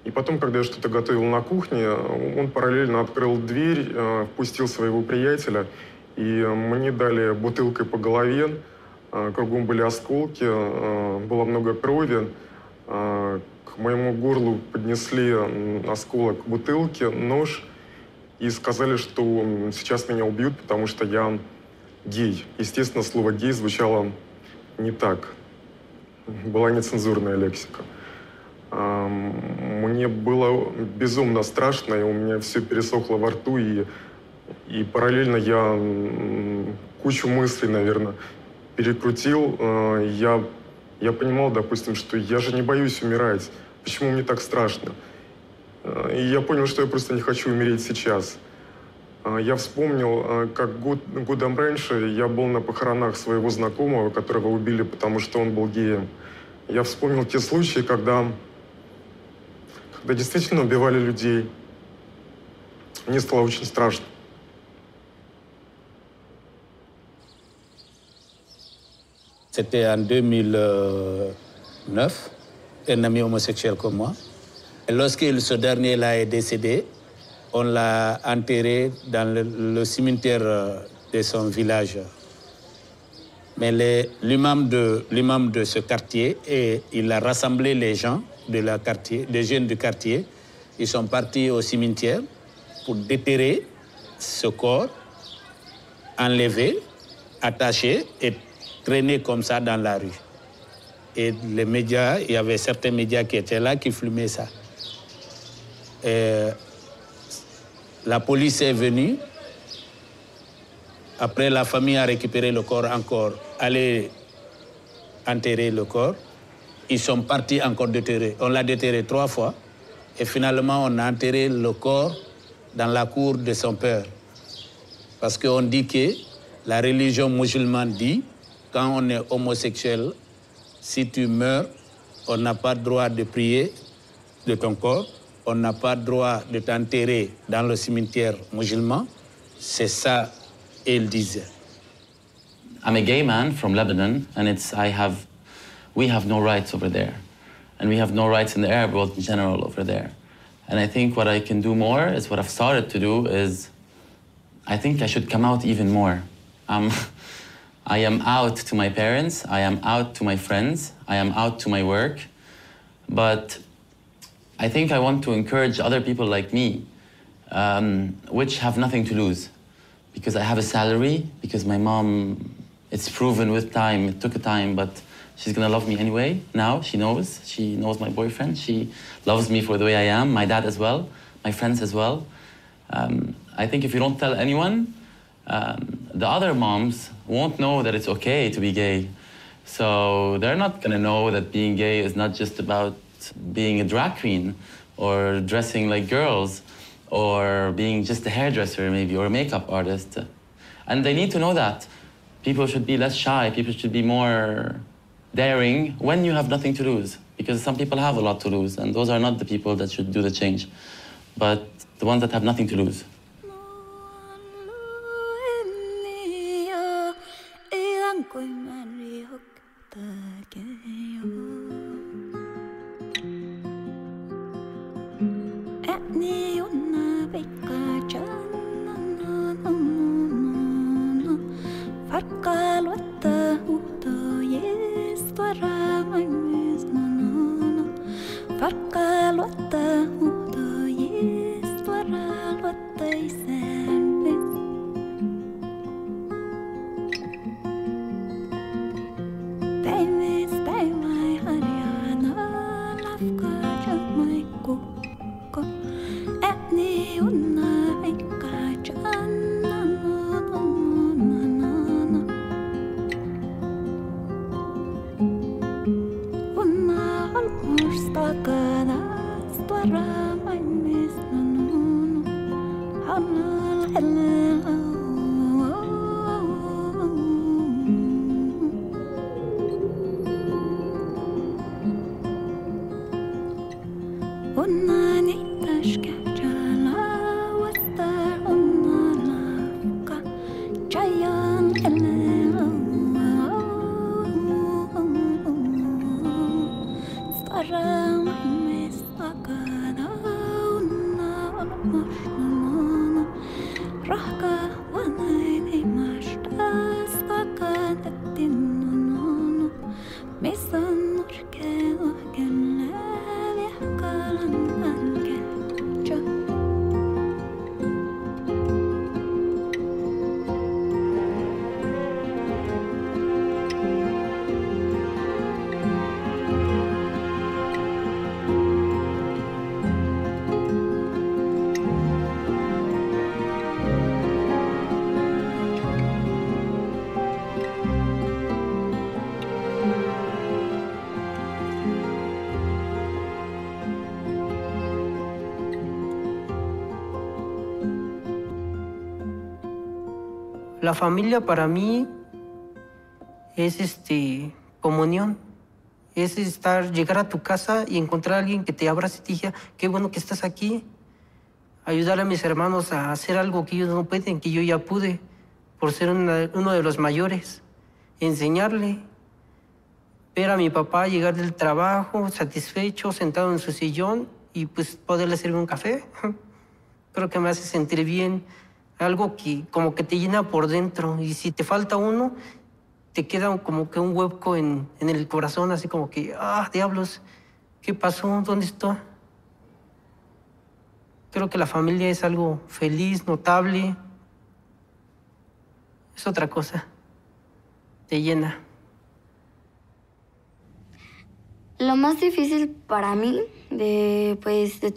И потом, когда я что-то готовил на кухне, он параллельно открыл дверь, впустил своего приятеля И мне дали бутылкой по голове, кругом были осколки, было много крови. К моему горлу поднесли осколок бутылки, нож, и сказали, что сейчас меня убьют, потому что я гей. Естественно, слово «гей» звучало не так. Была нецензурная лексика. Мне было безумно страшно, и у меня все пересохло во рту, и параллельно я кучу мыслей, наверное, перекрутил. Я понимал, допустим, что я же не боюсь умирать. Почему мне так страшно? И я понял, что я просто не хочу умереть сейчас. Я вспомнил, как годом раньше я был на похоронах своего знакомого, которого убили, потому что он был геем. Я вспомнил те случаи, когда действительно убивали людей. Мне стало очень страшно. C'était en 2009, un ami homosexuel comme moi. Et lorsque ce dernier est décédé, on l'a enterré dans le cimetière de son village. Mais l'imam de ce quartier, il a rassemblé les gens des jeunes du quartier. Ils sont partis au cimetière pour déterrer ce corps, enlever, attacher et traîner comme ça dans la rue. Et les médias, il y avait certains médias qui étaient là, qui filmaient ça. Et la police est venue. Après, la famille a récupéré le corps encore, allé enterrer le corps. Ils sont partis encore déterrer. On l'a déterré 3 fois. Et finalement, on a enterré le corps dans la cour de son père. Parce qu'on dit que la religion musulmane dit, quand on est homosexuel, si tu meurs, on n'a pas le droit de prier de ton corps. On n'a pas le droit de t'enterrer dans le cimetière musulman. C'est ça, il disait. I'm a gay man from Lebanon, and we have no rights over there. And we have no rights in the Arab world in general over there. And I think what I can do more is what I've started to do is, I think I should come out even more. I am out to my parents, I am out to my friends, I am out to my work, but I think I want to encourage other people like me, which have nothing to lose. Because I have a salary, because my mom, it's proven with time, it took a time, but she's gonna love me anyway. Now, she knows my boyfriend, she loves me for the way I am, my dad as well, my friends as well. I think if you don't tell anyone, the other moms won't know that it's okay to be gay. So they're not gonna know that being gay is not just about being a drag queen or dressing like girls or being just a hairdresser maybe or a makeup artist. And they need to know that people should be less shy, people should be more daring when you have nothing to lose, because some people have a lot to lose, and those are not the people that should do the change, but the ones that have nothing to lose. Rahka wa La familia para mí es comunión. Es llegar a tu casa y encontrar a alguien que te abrace y te diga, qué bueno que estás aquí. Ayudar a mis hermanos a hacer algo que ellos no pueden, que yo ya pude, por ser uno de los mayores. Enseñarle. Ver a mi papá llegar del trabajo, satisfecho, sentado en su sillón y pues poderle servir un café. Creo que me hace sentir bien. Algo que como que te llena por dentro. Y si te falta uno, te queda como que un hueco en el corazón, así como que, diablos, ¿qué pasó? ¿Dónde está? Creo que la familia es algo feliz, notable. Es otra cosa. Te llena. Lo más difícil para mí de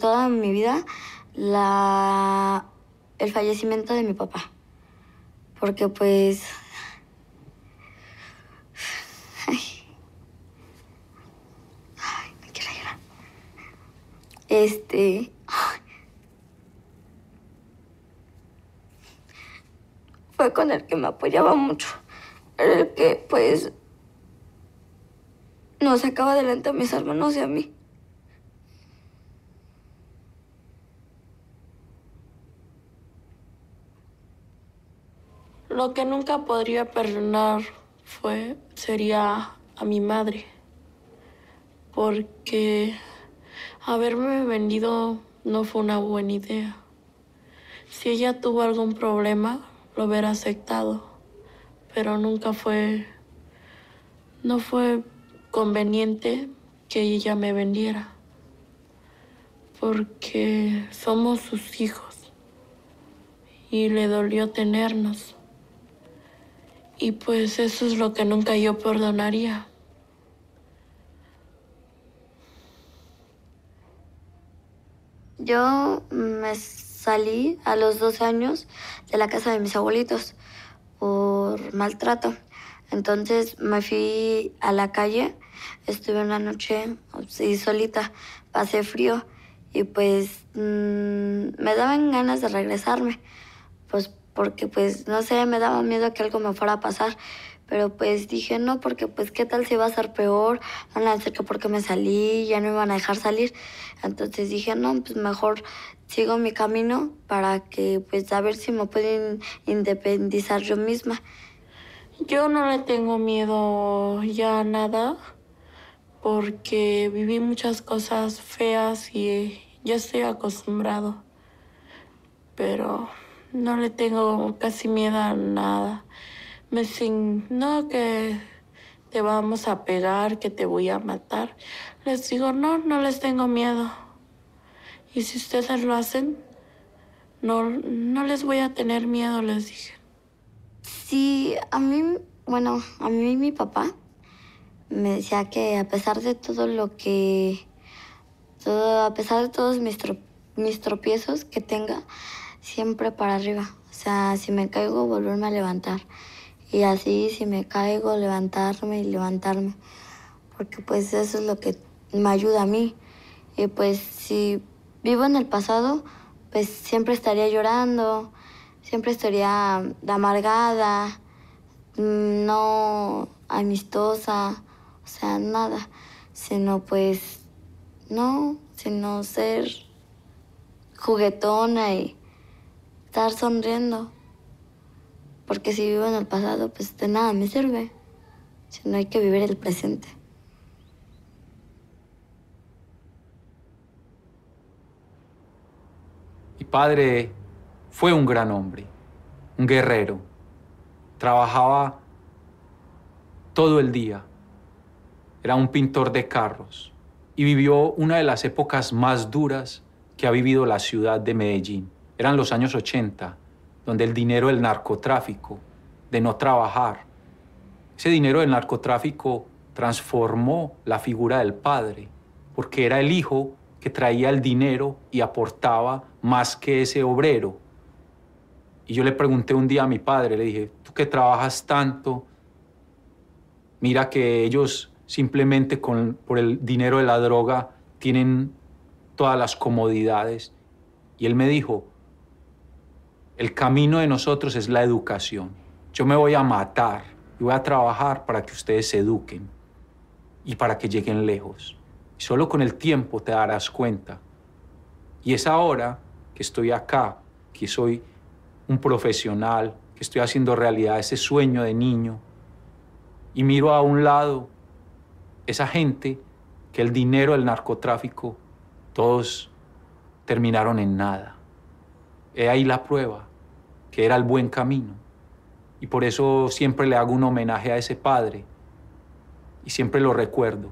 toda mi vida, el fallecimiento de mi papá. Porque pues... me quiero llorar. Fue con el que me apoyaba mucho. El que pues nos sacaba adelante a mis hermanos y a mí. Lo que nunca podría perdonar sería a mi madre, porque haberme vendido no fue una buena idea. Si ella tuvo algún problema, lo hubiera aceptado, pero no fue conveniente que ella me vendiera, porque somos sus hijos y le dolió tenernos. Y pues eso es lo que nunca yo perdonaría. Yo me salí a los 12 años de la casa de mis abuelitos por maltrato. Entonces me fui a la calle, estuve una noche solita, pasé frío y pues me daban ganas de regresarme, pues porque pues no sé, me daba miedo que algo me fuera a pasar, pero pues dije no, porque pues qué tal si va a ser peor, van a decir que porque me salí, ya no me van a dejar salir. Entonces dije no, pues mejor sigo mi camino para que pues a ver si me pueden independizar yo misma. Yo no le tengo miedo ya a nada, porque viví muchas cosas feas y ya estoy acostumbrado. Pero no le tengo casi miedo a nada. Me dicen, no, que te vamos a pegar, que te voy a matar. Les digo, no les tengo miedo. Y si ustedes lo hacen, no les voy a tener miedo, les dije. Sí, a mí mi papá me decía que a pesar de todo a pesar de todos mis tropiezos que tenga, siempre para arriba. O sea, si me caigo, volverme a levantar. Y así, si me caigo, levantarme y levantarme. Porque pues eso es lo que me ayuda a mí. Y pues si vivo en el pasado, pues siempre estaría llorando, siempre estaría amargada, no amistosa, o sea, nada. Sino pues, sino ser juguetona y estar sonriendo. Porque si vivo en el pasado, pues de nada me sirve. Si no, hay que vivir el presente. Mi padre fue un gran hombre, un guerrero. Trabajaba todo el día. Era un pintor de carros y vivió una de las épocas más duras que ha vivido la ciudad de Medellín. Eran los años 80, donde el dinero del narcotráfico, de no trabajar, ese dinero del narcotráfico transformó la figura del padre, porque era el hijo que traía el dinero y aportaba más que ese obrero. Y yo le pregunté un día a mi padre, le dije, tú que trabajas tanto, mira que ellos simplemente por el dinero de la droga tienen todas las comodidades. Y él me dijo, el camino de nosotros es la educación. Yo me voy a matar y voy a trabajar para que ustedes se eduquen y para que lleguen lejos. Y solo con el tiempo te darás cuenta. Y es ahora que estoy acá, que soy un profesional, que estoy haciendo realidad ese sueño de niño. Y miro a un lado esa gente que el dinero, el narcotráfico, todos terminaron en nada. He ahí la prueba, que era el buen camino. Y por eso siempre le hago un homenaje a ese padre. Y siempre lo recuerdo.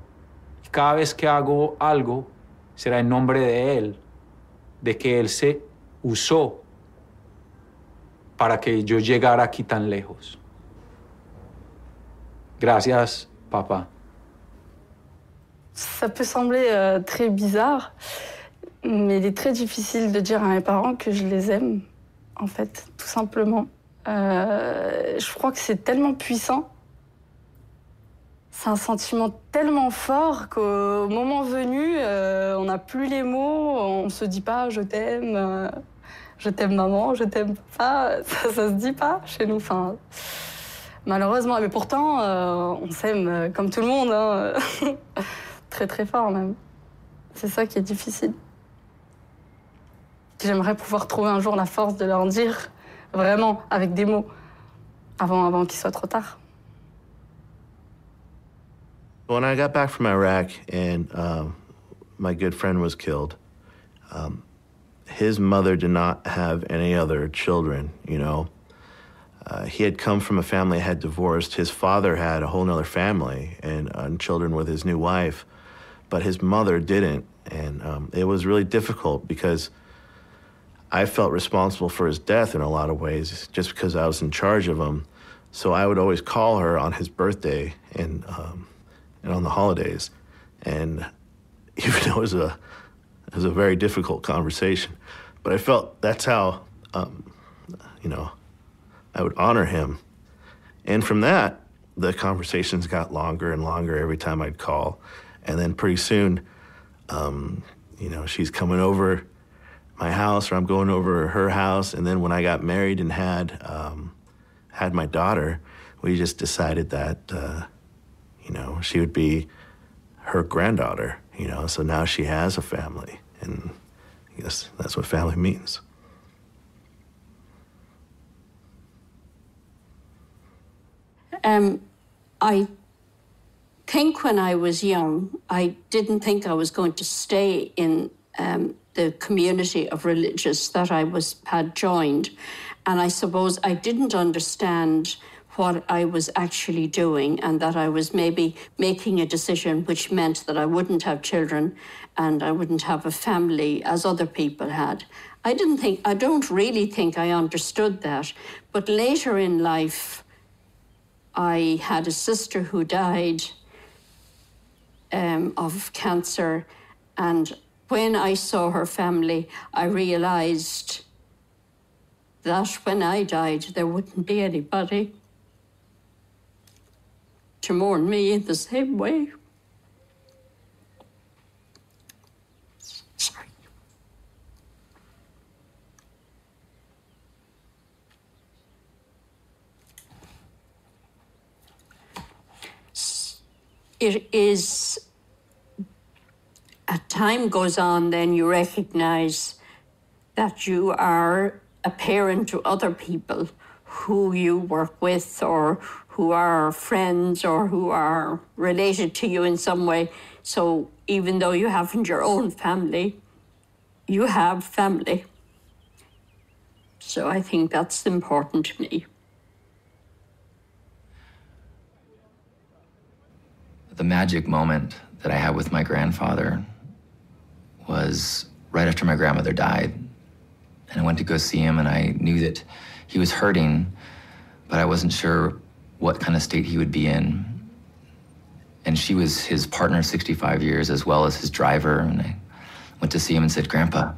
Y cada vez que hago algo, será en nombre de él, de que él se usó para que yo llegara aquí tan lejos. Gracias, papá. Ça peut sembler très bizarre, mais il est très difficile de dire à mes parents que je les aime, en fait, tout simplement. Je crois que c'est tellement puissant. C'est un sentiment tellement fort qu'au moment venu, on n'a plus les mots, on se dit pas « je t'aime maman, je t'aime papa », ça se dit pas chez nous, enfin, malheureusement. Mais pourtant, on s'aime comme tout le monde, hein. Très très fort même. C'est ça qui est difficile. J'aimerais pouvoir trouver un jour la force de leur dire, vraiment, avec des mots, avant qu'il soit trop tard. When I got back from Iraq and my good friend was killed, his mother did not have any other children, you know. He had come from a family that had divorced. His father had a whole nother family and children with his new wife, but his mother didn't. And it was really difficult because I felt responsible for his death in a lot of ways just because I was in charge of him. So I would always call her on his birthday and on the holidays. And even though it was a very difficult conversation, but I felt that's how, you know, I would honor him. And from that, the conversations got longer and longer every time I'd call. And then pretty soon, you know, she's coming over my house or I'm going over her house. And then when I got married and had my daughter, we just decided that, you know, she would be her granddaughter, you know, so now she has a family. And I guess that's what family means. I think when I was young, I didn't think I was going to stay in the community of religious that I had joined. And I suppose I didn't understand what I was actually doing and that I was maybe making a decision which meant that I wouldn't have children and I wouldn't have a family as other people had. I don't really think I understood that. But later in life, I had a sister who died of cancer, and when I saw her family, I realized that when I died, there wouldn't be anybody to mourn me in the same way. Sorry. It is, as time goes on, then you recognize that you are a parent to other people who you work with or who are friends or who are related to you in some way. So even though you haven't your own family, you have family. So I think that's important to me. The magic moment that I had with my grandfather was right after my grandmother died. And I went to go see him, and I knew that he was hurting, but I wasn't sure what kind of state he would be in. And she was his partner 65 years, as well as his driver. And I went to see him and said, "Grandpa,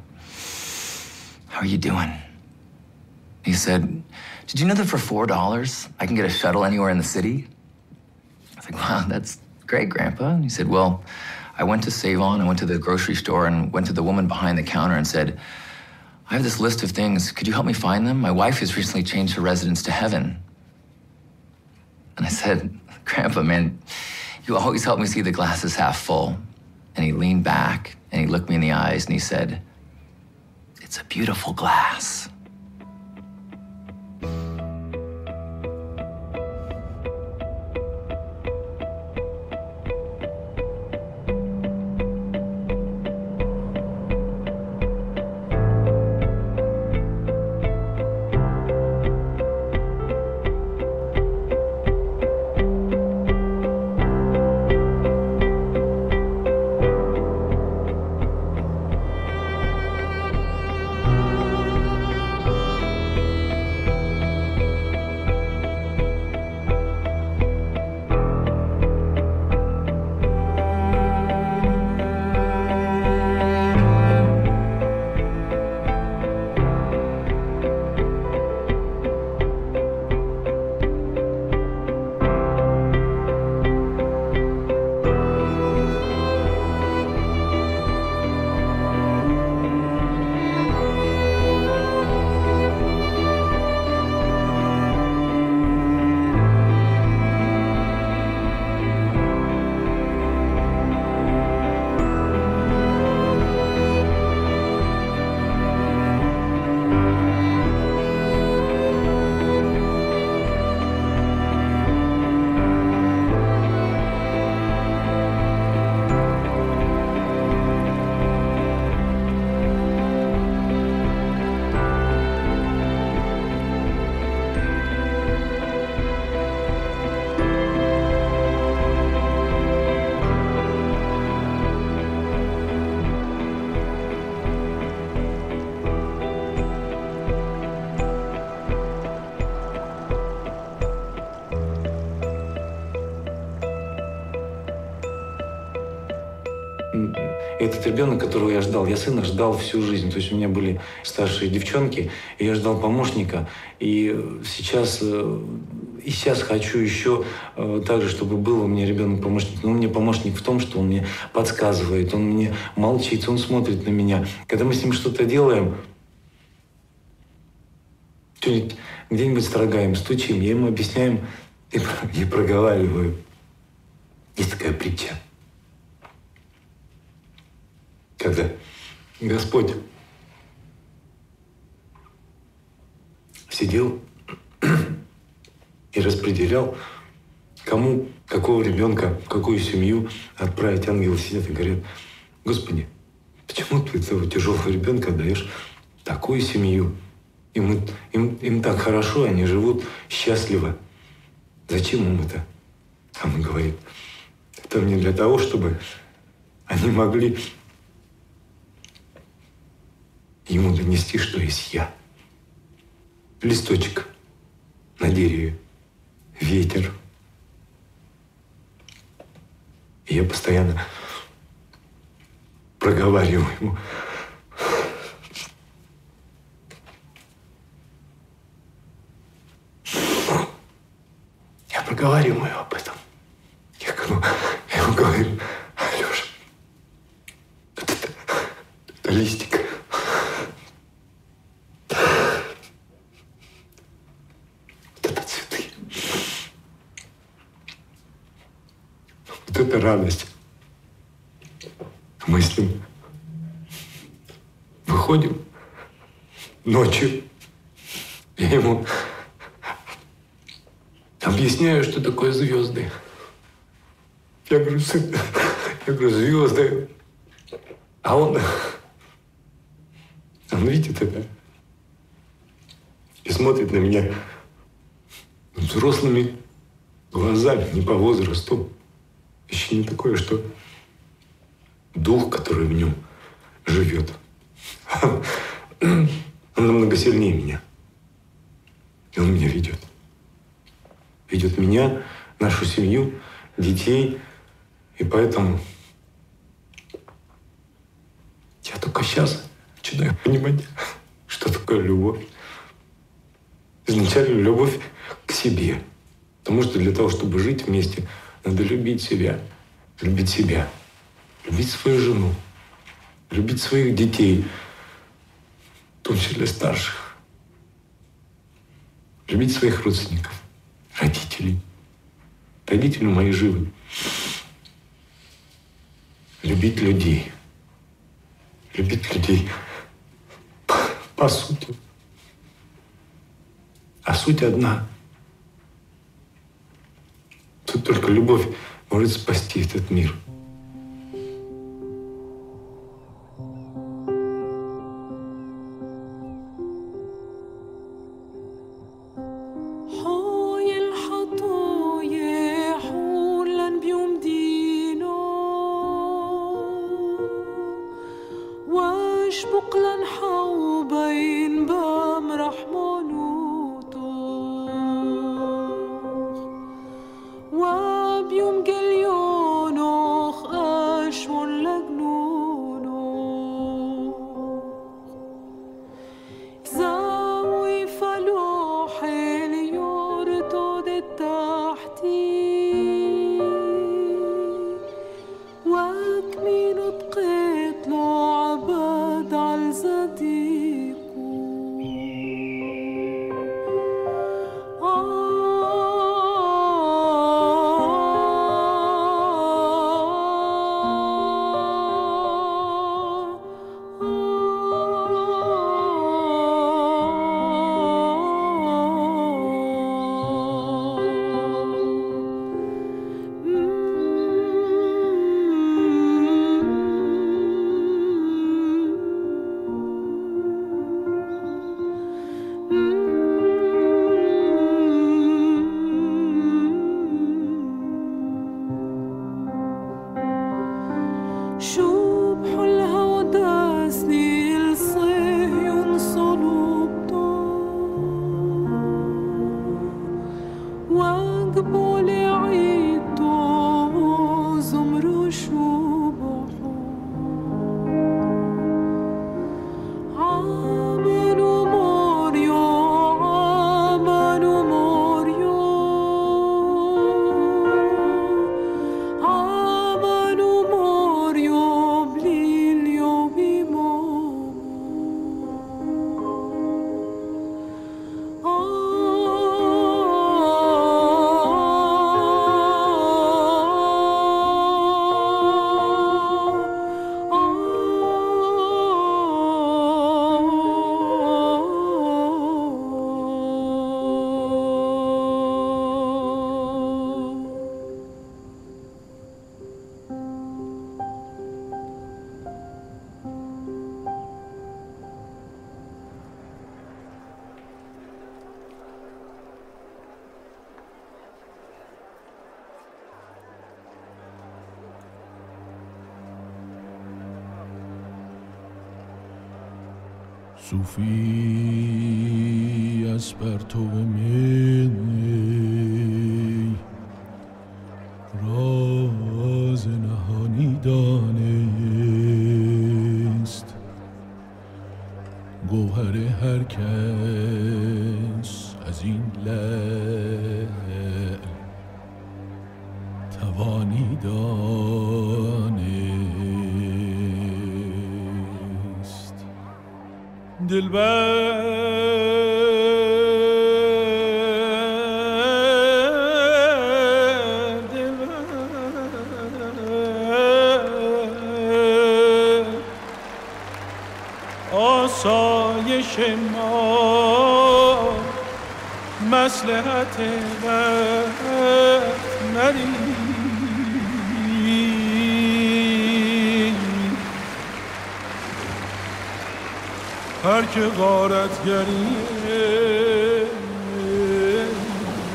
how are you doing?" He said, "Did you know that for $4 I can get a shuttle anywhere in the city?" I was like, "Wow, that's great, Grandpa." And he said, "Well, I went to Save-On, I went to the grocery store and went to the woman behind the counter and said, I have this list of things, could you help me find them? My wife has recently changed her residence to heaven." And I said, Grandpa, man, you always help me see the glass is half full. And he leaned back and he looked me in the eyes and he said, it's a beautiful glass. Этот ребенок, которого я сына ждал всю жизнь. То есть у меня были старшие девчонки, и я ждал помощника. И сейчас хочу еще так же, чтобы был у меня ребенок-помощник. Но он мне помощник в том, что он мне подсказывает, он мне молчит, он смотрит на меня. Когда мы с ним что-то делаем, где-нибудь строгаем, стучим, я ему объясняю и проговариваю. Есть такая притча. Когда Господь сидел и распределял, кому, какого ребенка, в какую семью отправить, ангелы сидят и говорят: Господи, почему ты этого тяжелого ребенка даешь в такую семью? Им так хорошо, они живут счастливо. Зачем им это? А он говорит: это мне для того, чтобы они могли ему донести, что есть я. Листочек на дереве, ветер. И я постоянно проговариваю ему. Я проговариваю об этом. Я ему говорю: Алёша, это листик. Это радость. Мы с ним выходим ночью. Я ему объясняю, что такое звезды. Я говорю: сын, звезды. А он видит это и смотрит на меня взрослыми глазами, не по возрасту. Ощущение такое, что дух, который в нем живет, он намного сильнее меня. И он меня ведет. Ведет меня, нашу семью, детей. И поэтому я только сейчас начинаю понимать, что такое любовь. Изначально любовь к себе. Потому что для того, чтобы жить вместе, надо любить себя, любить свою жену, любить своих детей, в том числе старших, любить своих родственников, родителей, Родители мои живы. Любить людей. Любить людей по сути. А суть одна. Тут только любовь может спасти этот мир. صوفی از پرتو می راز نهانی دانست گوهر هر کس از این لعل توانی دانست آسایش ما مصلحت وقت ندید هر که غارتگریه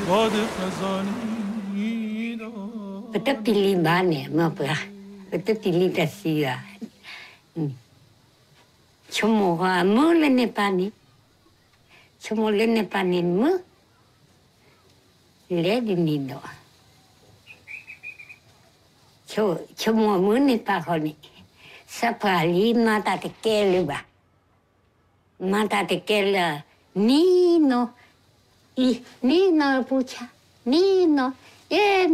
باد خزانی داد Betul pilih mana, apa? Betul pilih kasih. Cuma kamu lene pani, cuma lene pani mu, leh di nido. Cuma mu ni pakoni, sepali mata tekel ba, mata tekel nino, nino pucha, nino,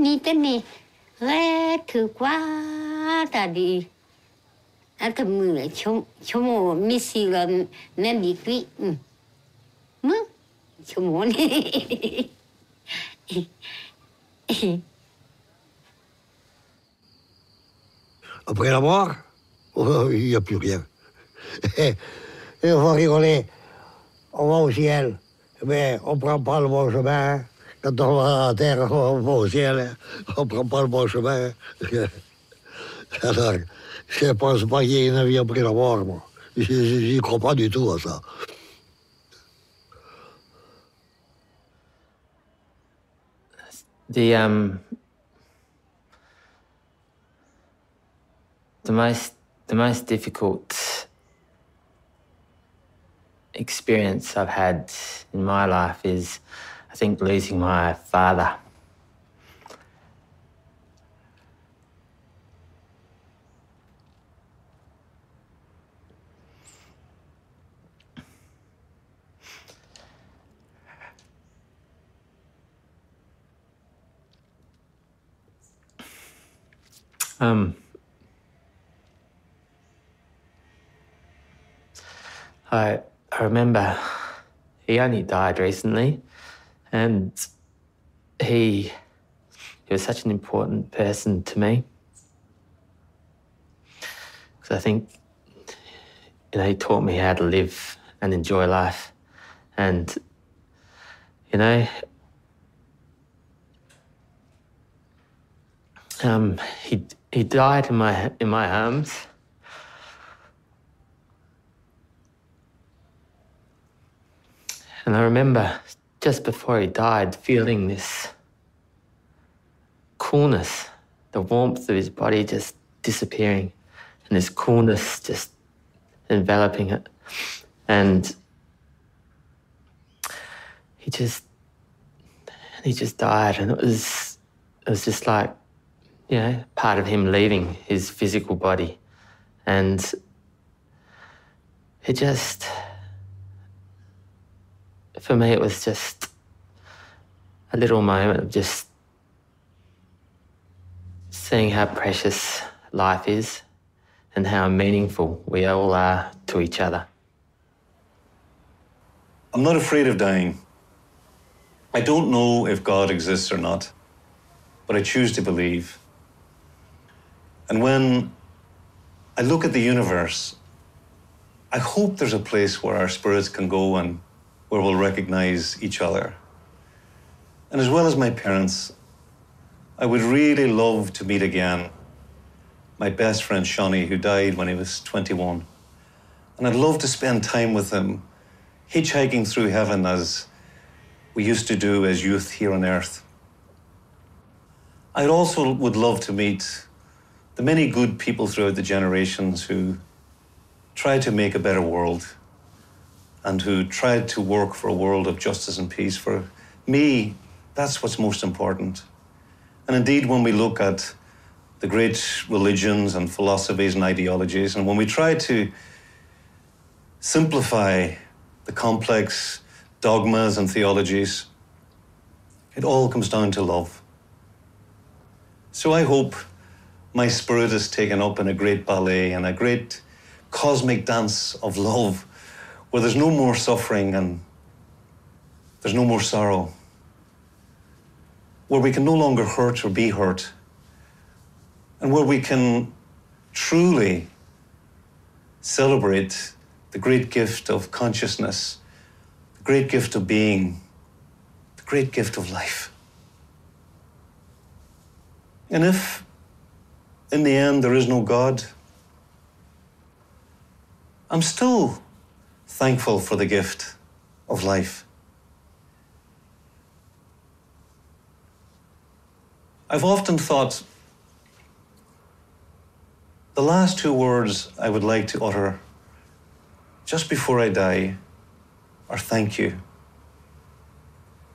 ni teni, tu kuat tadi. Atau mula cuma misi lah nabi kui, cuma ni. Après la mort, il n'y a plus rien. Et on va rigoler. On va au ciel. Mais on ne prend pas le bon chemin. Quand on va à la terre, on va au ciel. On ne prend pas le bon chemin. Alors, je ne pense pas qu'il y ait une vie après la mort, moi. Je n'y crois pas du tout à ça. The most difficult experience I've had in my life is, I think, losing my father. I remember he only died recently, and he was such an important person to me. Because I think, he taught me how to live and enjoy life. And, he died in my arms. And I remember just before he died feeling this coolness, the warmth of his body just disappearing, and this coolness just enveloping it. And he just died, and it was just like, part of him leaving his physical body. And it just, for me, it was just a little moment of just seeing how precious life is and how meaningful we all are to each other. I'm not afraid of dying. I don't know if God exists or not, but I choose to believe. And when I look at the universe, I hope there's a place where our spirits can go and where we'll recognize each other. And as well as my parents, I would really love to meet again my best friend Shawnee, who died when he was 21. And I'd love to spend time with him, hitchhiking through heaven as we used to do as youth here on earth. I also would love to meet the many good people throughout the generations who tried to make a better world and who tried to work for a world of justice and peace. For me, that's what's most important. And indeed, when we look at the great religions and philosophies and ideologies, and when we try to simplify the complex dogmas and theologies, it all comes down to love. So I hope my spirit is taken up in a great ballet and a great cosmic dance of love, where there's no more suffering and there's no more sorrow, where we can no longer hurt or be hurt, and where we can truly celebrate the great gift of consciousness, the great gift of being, the great gift of life. And if, in the end, there is no God, I'm still thankful for the gift of life. I've often thought the last two words I would like to utter just before I die are thank you.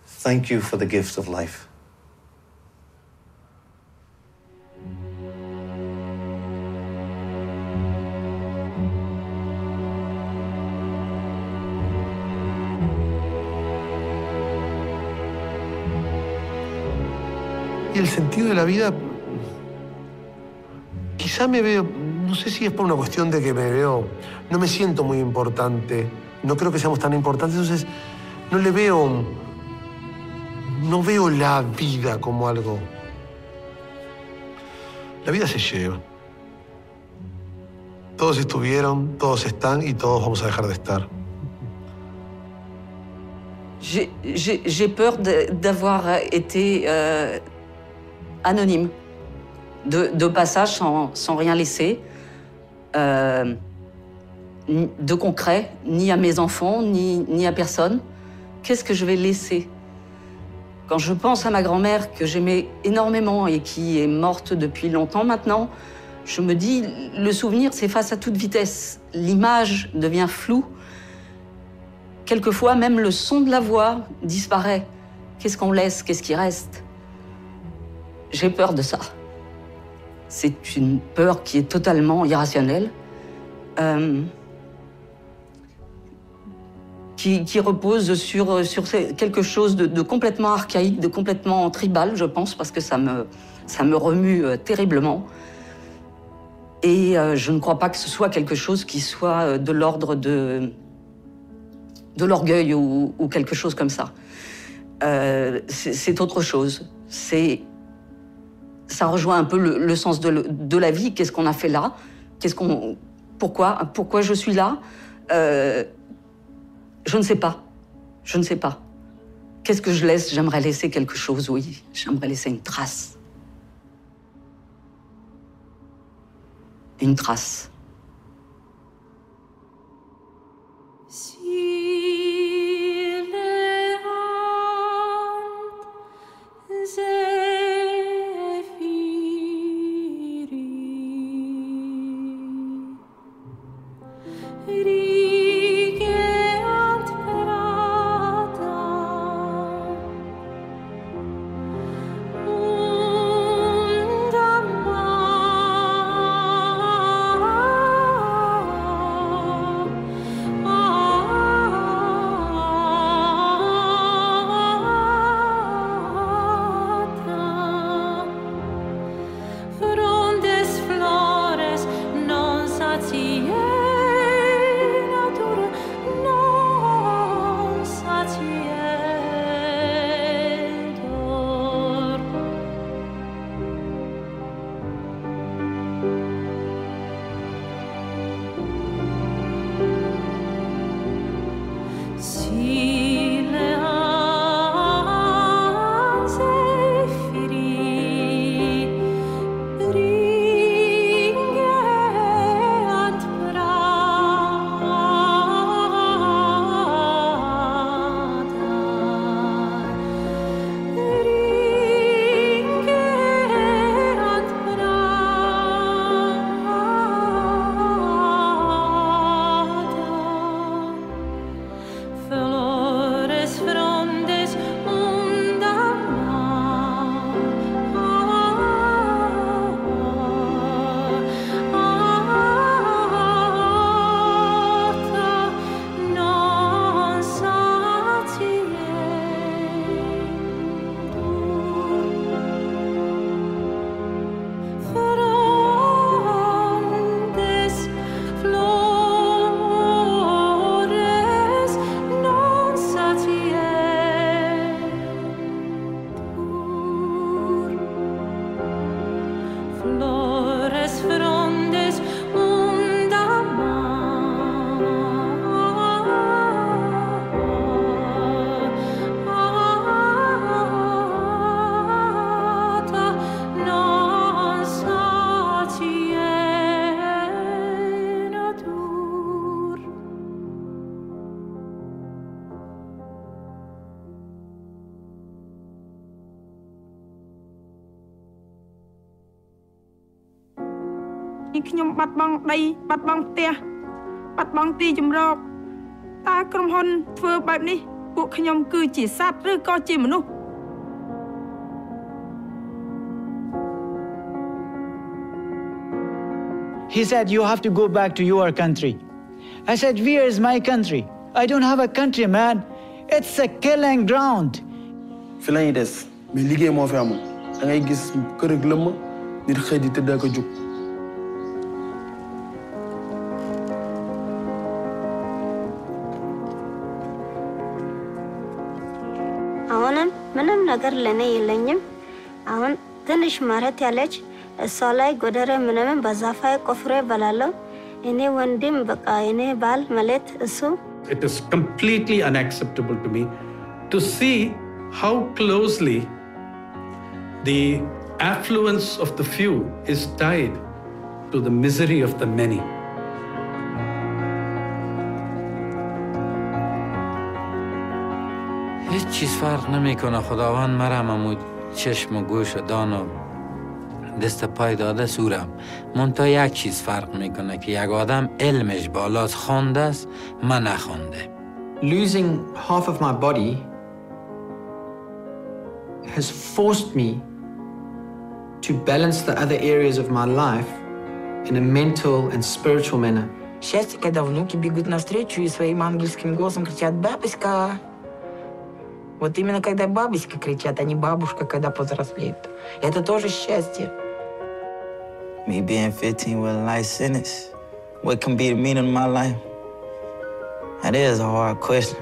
Thank you for the gift of life. Y el sentido de la vida, quizá me veo, no sé si es por una cuestión de que me veo, no me siento muy importante, no creo que seamos tan importantes, entonces no veo la vida como algo. La vida se lleva. Todos estuvieron, todos están y todos vamos a dejar de estar. J'ai peur d'avoir été anonyme, de passage sans rien laisser, de concret, ni à mes enfants, ni à personne. Qu'est-ce que je vais laisser? Quand je pense à ma grand-mère que j'aimais énormément et qui est morte depuis longtemps maintenant, je me dis, le souvenir s'efface à toute vitesse. L'image devient floue. Quelquefois, même le son de la voix disparaît. Qu'est-ce qu'on laisse? Qu'est-ce qui reste? J'ai peur de ça. C'est une peur qui est totalement irrationnelle, qui repose sur quelque chose de complètement archaïque, de complètement tribal, je pense, parce que ça me remue terriblement. Et je ne crois pas que ce soit quelque chose qui soit de l'ordre de l'orgueil ou quelque chose comme ça. C'est autre chose. Ça rejoint un peu le sens de la vie. Qu'est-ce qu'on a fait là? Pourquoi je suis là? Je ne sais pas. Je ne sais pas. Qu'est-ce que je laisse? J'aimerais laisser quelque chose, oui. J'aimerais laisser une trace. Une trace.ខ្ញុំបាត់បង់ដីបាត់បង់ផ្ទះបាត់បង់ទីជម្រកតើក្រុមហ៊ុនធ្វើបែបនេះពួកខ្ញុំគឺជាសត្វឬក៏ជាមនុស្ស He said, you have to go back to your country. I said, where is my country? I don't have a country, man. It's a killing ground. Filañ des mais liggéey moo fi amul da ngay gis kër ak lëmm nit xëy di tëdd ak a jug. አሁንም ምንም ነገር ለኔ የለኝም። አሁን ትንሽ መሬት ያለች እሷ ላይ ጎደሬ ምንም በዛፋይ ቆፍሬ እበላለሁ። It is completely unacceptable to me to see how closely the affluence of the few is tied to the misery of the many. هیچ چیز فرق نمیکنه. خداوند مرا عمود چشم و گوش و دان و دست پای داده سورم. منتها یک چیز فرق میکنه که یک آدم علمش بالاست، خوانده است، من نخوانده. Losing half of my body has forced me to balance the other areas of my life in a mental and spiritual manner. Счастье, когда внуки бегут навстречу и своим ангельским голосом кричат «Бабушка!». Вот именно когда бабушка кричат, а не бабушка, когда повзрослеют. Это тоже счастье. Me being 15 with a life sentence, what can be the meaning of my life? That is a hard question.